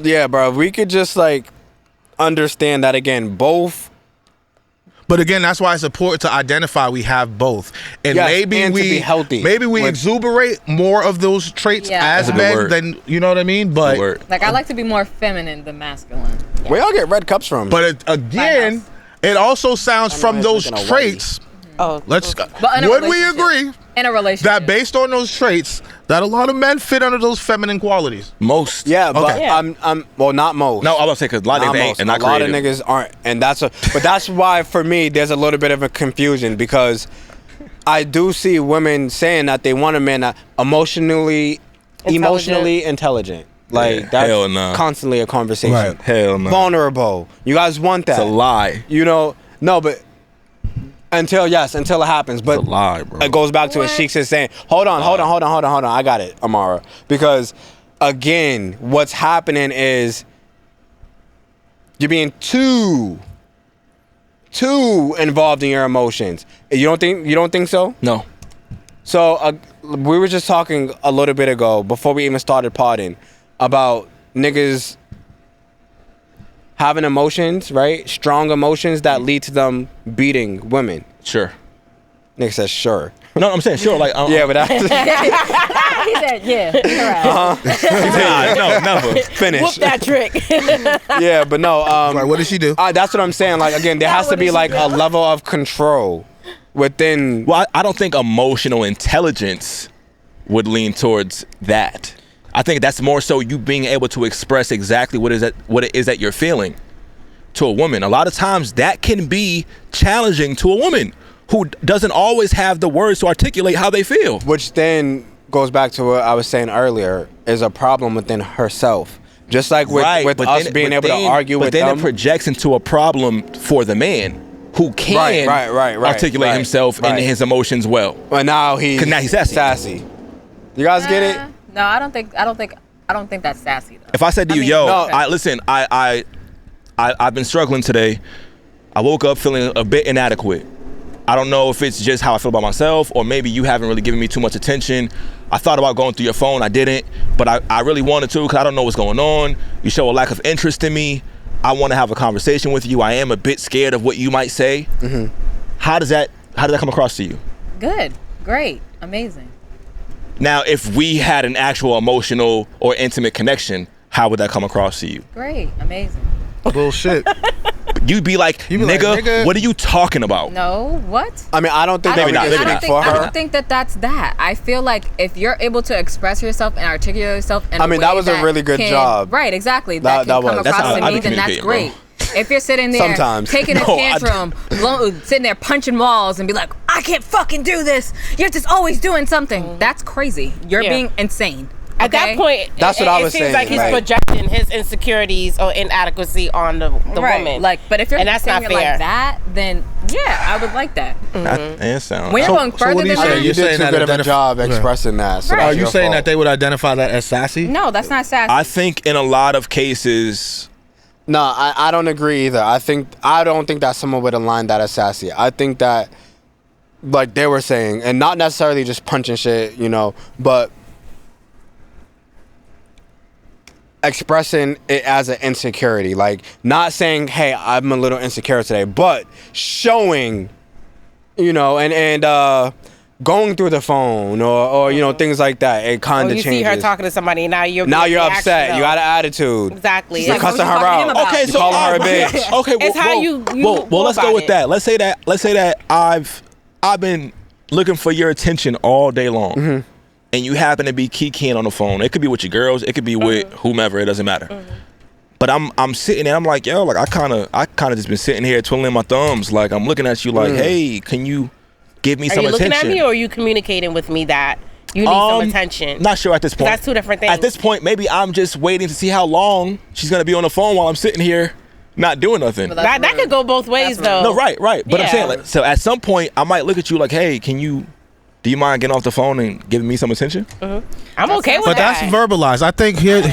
yeah, bro, we could just like understand that again. Both. But again, that's why it's important to identify we have both, and Yes, maybe and to we be healthy. Maybe we With- exuberate more of those traits Yeah. as That's a good men word. than you know what I mean. But Word. like I like to be more feminine than masculine. Where y'all get red cups from? again, house. it also sounds from it's those looking a traits. Oh, Let's in a would we relationship. agree In a relationship. that based on those traits that a lot of men fit under those feminine qualities? Most. yeah, but Okay. Yeah. I'm well, not most. No, I was saying because a lot of Not niggas ain't most. and not a lot of creative. niggas aren't, and but that's why for me there's a little bit of a confusion because I do see women saying that they want a man that emotionally intelligent. Like Yeah, that's hell nah. constantly a conversation. Right. Hell no. Vulnerable. You guys want that? It's a lie. You know, no, but until it happens. But It's a lie, bro. it goes back to what Sheik is saying. Hold on. I got it, Amara. Because again, what's happening is you're being too involved in your emotions. You don't think so? No. So we were just talking a little bit ago before we even started podding about niggas having emotions, right? Strong emotions that lead to them beating women. Sure. Nigga says sure. No, I'm saying sure. Like Yeah, but that's he said, yeah. Correct. no, never. finish. whoop that trick. Yeah, but no. Right, what did she do? That's what I'm saying. Like again, there has to be like a level of control within. Well, I don't think emotional intelligence would lean towards that. I think that's more so you being able to express exactly what it is that you're feeling to a woman. A lot of times that can be challenging to a woman who doesn't always have the words to articulate how they feel. Which then goes back to what I was saying earlier, is a problem within herself. Just like with but us then- being but able then- to argue but with then them. it projects into a problem for the man who can Right, articulate right, himself right. and his emotions well. But now 'Cause now he's sassy. You guys get it? No, I don't think that's sassy though. If I said to you, mean, yo, no. I've been struggling today. I woke up feeling a bit inadequate. I don't know if it's just how I feel about myself, or maybe you haven't really given me too much attention. I thought about going through your phone, I didn't, but I really wanted to because I don't know what's going on. You show a lack of interest in me. I want to have a conversation with you. I am a bit scared of what you might say. Mm-hmm. How does that come across to you? Good, great, amazing. Now, if we had an actual emotional or intimate connection, how would that come across to you? Great, amazing. Bullshit. You'd be like, nigga, what are you talking about? No, what? I mean, I don't think I don't think that that's that. I feel like if you're able to express yourself and articulate yourself in a way that was a really good job. Right, exactly. That can come across to me, then that's great. If you're sitting there taking a tantrum, sitting there punching walls and be like, I can't fucking do this. You're just always doing something. That's crazy. You're being insane. At that point, that's what I was saying. It seems like he's projecting his insecurities or inadequacy on the woman. Like, but if you're and that's not fair. Like that, then yeah, I would like that. Sounds. When you're going further than that, you did too good of a job expressing that. So are you saying that they would identify that as sassy? No, that's not sassy. I think in a lot of cases. No, I don't agree either. I don't think that someone would align that as sassy. I think that, like they were saying, and not necessarily just punching shit, but expressing it as an insecurity, like not saying, hey, I'm a little insecure today, but showing, and going through the phone or things like that. It kind of changes. You see her talking to somebody, now you're upset. You got an attitude. Exactly. You're cussing her out. Okay, so calling her a bitch. Okay, it's how you let's go with that. Let's say that I've been looking for your attention all day long. Mm-hmm. And you happen to be keying on the phone. It could be with your girls. It could be with whomever. It doesn't matter. Mm-hmm. But I'm sitting there. I'm like, yo, like I kind of just been sitting here twiddling my thumbs. Like I'm looking at you, like, hey, can you give me some attention? Are you looking at me, or are you communicating with me that you need some attention? Not sure at this point. That's two different things. At this point, maybe I'm just waiting to see how long she's gonna be on the phone while I'm sitting here, not doing nothing. That could go both ways, though. No, right. But I'm saying, like, so at some point, I might look at you like, hey, do you mind getting off the phone and giving me some attention? Mm-hmm. I'm okay with that. But that's verbalized. I think here's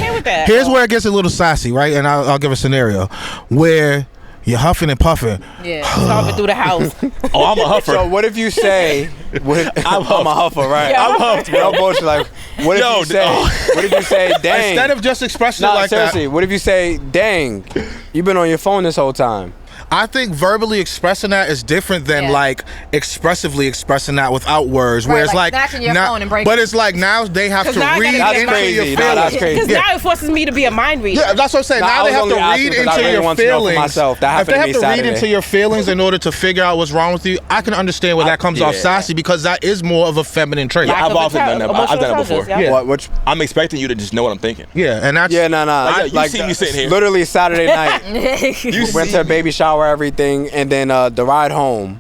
where it gets a little sassy, right? And I'll give a scenario where you're huffing and puffing. Yeah, stomping through the house. Oh, I'm a huffer. So what if you say, I'm a huffer, right? Yeah, I'm huffed. No bullshit. Like, what if you say, dang. Instead of just expressing it like seriously, what if you say, dang, you've been on your phone this whole time? I think verbally expressing that is different than like expressively expressing that without words. Where it's like snatching your phone and breaking. But it's like now they have to read into your feelings. That's crazy. Because now it forces me to be a mind reader. Yeah, that's what I'm saying. Now they have to read into your feelings. If they have to read into your feelings in order to figure out what's wrong with you, I can understand where that comes off sassy, because that is more of a feminine trait. Yeah, I've often done that. I've done it before. Yeah. Which I'm expecting you to just know what I'm thinking. Yeah, and that's You see me sitting here. Literally Saturday night. You went to a baby shower, everything. And then the ride home,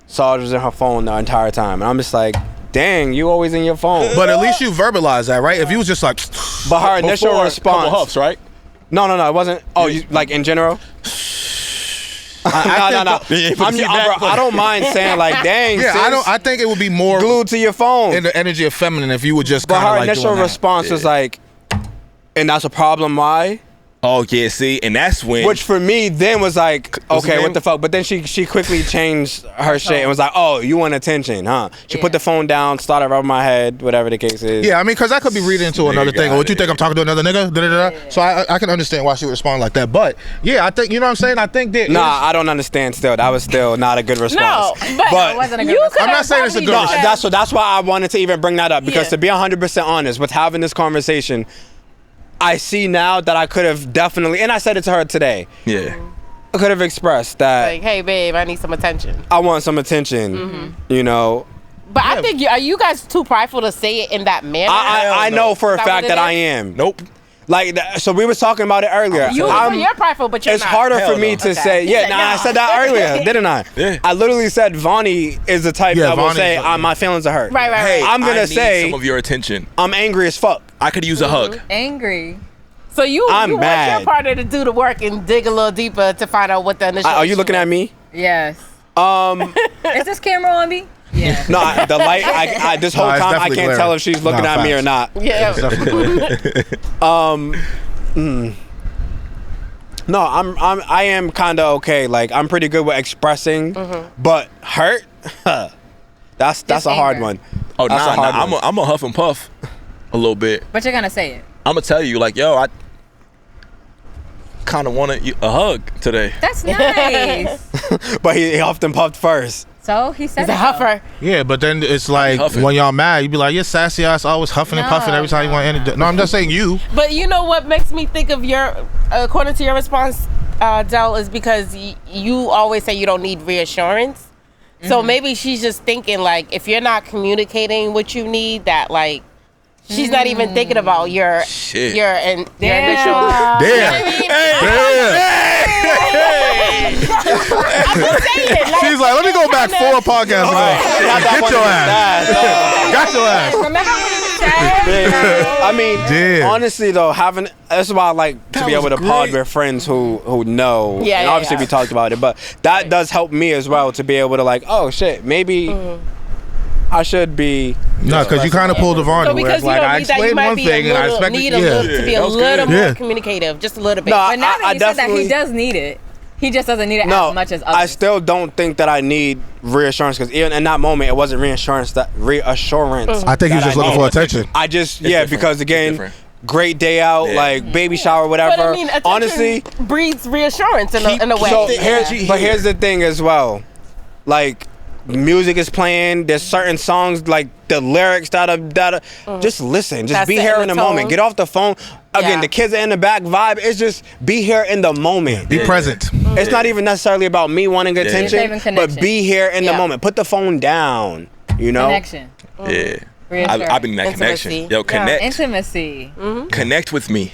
Sarge was in her phone the entire time. And I'm just like, dang, you always in your phone. But at least you verbalize that, right? If you was just like... But her initial response... Couple huffs, right? No, it wasn't... Oh, you like in general? No. I don't mind saying like, dang, sis, I think it would be more... glued to your phone. In the energy of feminine if you would just kind of like... But her initial response was like, and that's a problem, why? Oh yeah, see, and that's when. Which for me then was like, okay, what the fuck? But then she quickly changed her shit and was like, oh, you want attention, huh? She put the phone down, started rubbing my head, whatever the case is. Yeah, I mean, because I could be reading into another thing. Or what you think I'm talking to another nigga? Da-da-da-da. So I can understand why she would respond like that. But yeah, I think, you know what I'm saying? I think that. Nah, I don't understand still. That was still not a good response. No, but it wasn't a good response. I'm not saying it's a good response. That's why I wanted to even bring that up. Because to be 100% honest, with having this conversation, I see now that I could have definitely, and I said it to her today. Yeah. I could have expressed that. Like, hey, babe, I need some attention. I want some attention, you know. But I think, are you guys too prideful to say it in that manner? I know for a fact that I am. Nope. Like, so we were talking about it earlier. You're prideful, but you're it's not. harder for me to say, I said that earlier, didn't I? Yeah. I literally said Vonnie is the type that will say, my feelings are hurt. Right. Hey, I'm going to say some of your attention. I'm angry as fuck. I could use a hug. Angry. So you want mad. your partner to do the work and dig a little deeper to find out what the initial Are you looking at me? Yes. Is this camera on me? Yeah. No, the light. This whole time I can't tell if she's looking at me or not. Yeah. No, No, I am kind of okay. Like I'm pretty good with expressing, but hurt. That's a hard one. Oh, That's a hard one. I'm a huff and puff a little bit. But you're gonna say it. I'm gonna tell you, like, yo, I kind of wanted a hug today. That's nice. But he huffed and puffed first. So he said He's a huffer. Yeah, but then it's like Huffing. when y'all mad, you be like, "You're sassy ass, always huffing and puffing every time you want anything." No, I'm just saying you. But you know what makes me think of your, according to your response, Del, is because you always say you don't need reassurance. So maybe she's just thinking like, if you're not communicating what you need, that like, she's not even thinking about your Shit. your initial. Damn. I'm just saying. She's like, let me go back 4 podcasts ago. Get your ass. Got your ass. Remember what he said? I mean, Damn. honestly though, that's why I like to be able to pod with friends who know. Yeah, and yeah, obviously yeah. we talked about it, but that does help me as well to be able to like, oh shit, maybe I should be. No, because you kind of pulled the Varney. So where because it's you like, don't I need that, you explained might one be thing and I need expected, a little to be a little more Yeah. communicative, just a little bit. No, But now I that you said that, definitely- he does need it. He just doesn't need it No, as much as others. I still don't think that I need reassurance because even in that moment, it wasn't reassurance. I think he's that just I looking need. for attention. I just different. because It's again, different. great day out, Yeah. like baby shower, whatever. But I mean, attention honestly, breeds reassurance in a way. so Yeah. here's the thing as well, like music is playing. There's certain songs like the lyrics that just listen, just That's be setting here the in the tone. moment. Get off the phone. Again, Yeah. the kids are in the back. Vibe. It's just be here in the moment. Be present. It's not even necessarily about me wanting attention, Saving but connection. be here in the Yeah. moment. Put the phone down. You know. Connection. Yeah. Reassurance. I've been in that Intimacy. connection. Yo, Yeah. connect. Intimacy. Connect with me.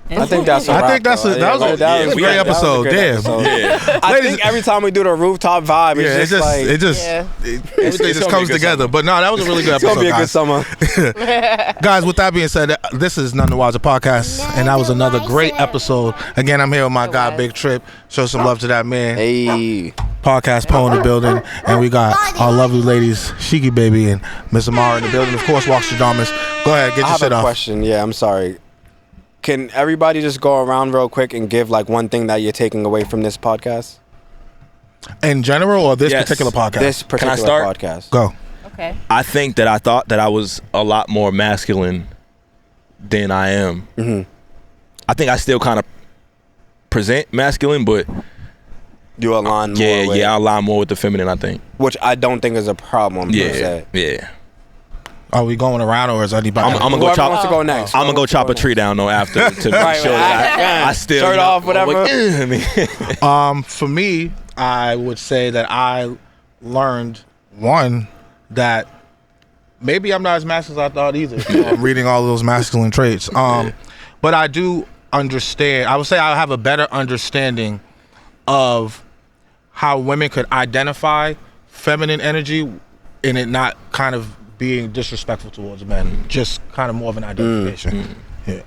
I think that's. I think that's that was a great episode. Damn. Yeah. I think every time we do the rooftop vibe, Yeah, it's just like Yeah. everything just gonna comes be a good together. summer. But no, that was a really good it's gonna episode, be a good guys. summer. Guys, with that being said, this is Nun the Wizer podcast, and that was another great episode. Again, I'm here with my guy, Big Trip. Show some love to that man. Hey, Podcast Poe in the building, and we got our lovely ladies, Shiki Baby and Miss Amara in the building. Of course, Walk Stradamus. Go ahead, get I your have shit a off. question. Yeah, I'm sorry. Can everybody just go around real quick and give like one thing that you're taking away from this podcast? In general, or this Yes. particular podcast? This particular start? podcast. Go. Okay. I think that I thought that I was a lot more masculine than I am. I think I still kind of present masculine, but You align more yeah, with, I align more with the feminine, I think. which I don't think is a problem. per Yeah, se. yeah. Are we going around, or is anybody? I'm gonna go Whoever chop. wants to go next. I'm gonna go chop a tree down though after to make Right, sure right. that I still Shirt off, whatever. For me, I would say that I learned one that maybe I'm not as masculine as I thought either. I'm reading all those masculine traits. But I do understand. I would say I have a better understanding of how women could identify feminine energy and it not kind of being disrespectful towards men. Just kind of more of an identification. Yeah.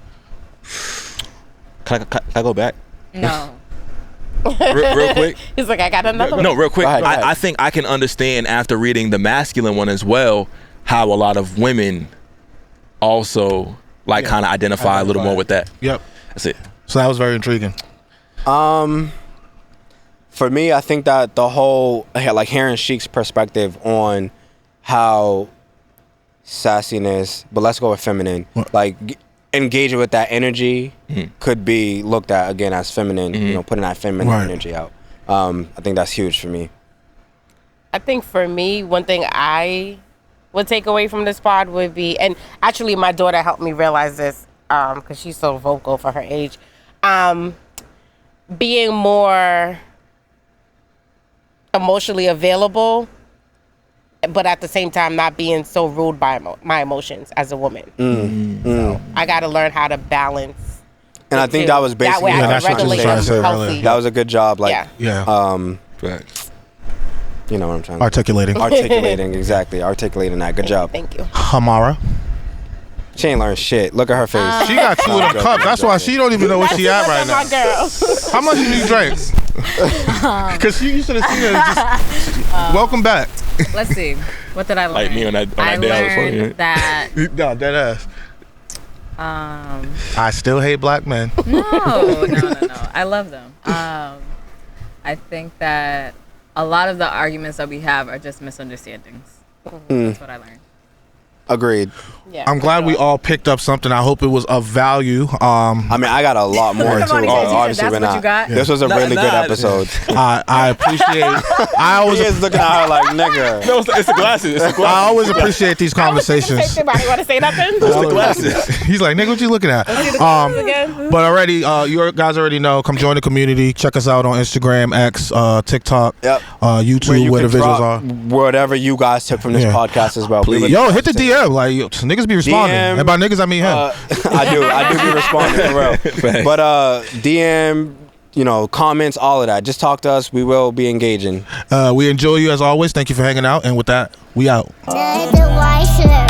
Can I go back No. real quick? He's like, I got another one. No, real quick. Go ahead. I think I can understand after reading the masculine one as well how a lot of women also like kind of identify a little more with that. Yep. That's it. So that was very intriguing. For me, I think that the whole like hearing Sheik's perspective on how sassiness, but let's go with feminine, like engaging with that energy could be looked at again as feminine. You know, putting that feminine Right. energy out. I think that's huge for me. I think for me, one thing I would take away from this pod would be, and actually my daughter helped me realize this because she's so vocal for her age, being more emotionally available, but at the same time not being so ruled by my emotions as a woman. So I got to learn how to balance. And I think that was that way basically I that's can what you was regulate trying to say healthy. earlier. that was a good job. Like, Yeah. Yeah. Facts. you know what I'm trying to Articulating. articulating exactly, articulating that. Good job. Thank you. Hamara. She ain't learned shit. Look at her face. She got 2 of them cups. That's why she don't even know where she at right now. My girl. How much did you drink? Because you should have seen her. Just, welcome back. Let's see. What did I learn? Like me on that I day I was learned funny. that No, dead ass. I still hate black men. No. I love them. I think that a lot of the arguments that we have are just misunderstandings. That's what I learned. Agreed. Yeah. I'm glad we all picked up something. I hope it was of value. I mean, I got a lot more too. Obviously, that's what you got? This was a really good episode. I appreciate. I always He is looking at her like, nigga. No, it's the glasses. It's the I always appreciate these conversations. Anybody want to say nothing? the glasses. He's like, nigga, what you looking at? Again. But already, you guys already know. Come join the community. Check us out on Instagram, X, TikTok, Yep. YouTube, where the can visuals drop are. Whatever you guys took from this podcast as well. Please. Yo, hit the DM. Like, niggas be responding. DM, And by niggas, I mean him. I do be responding for real. But DM, comments, all of that. Just talk to us. We will be engaging. We enjoy you as always. Thank you for hanging out. And with that, we out. Nun the Wizer.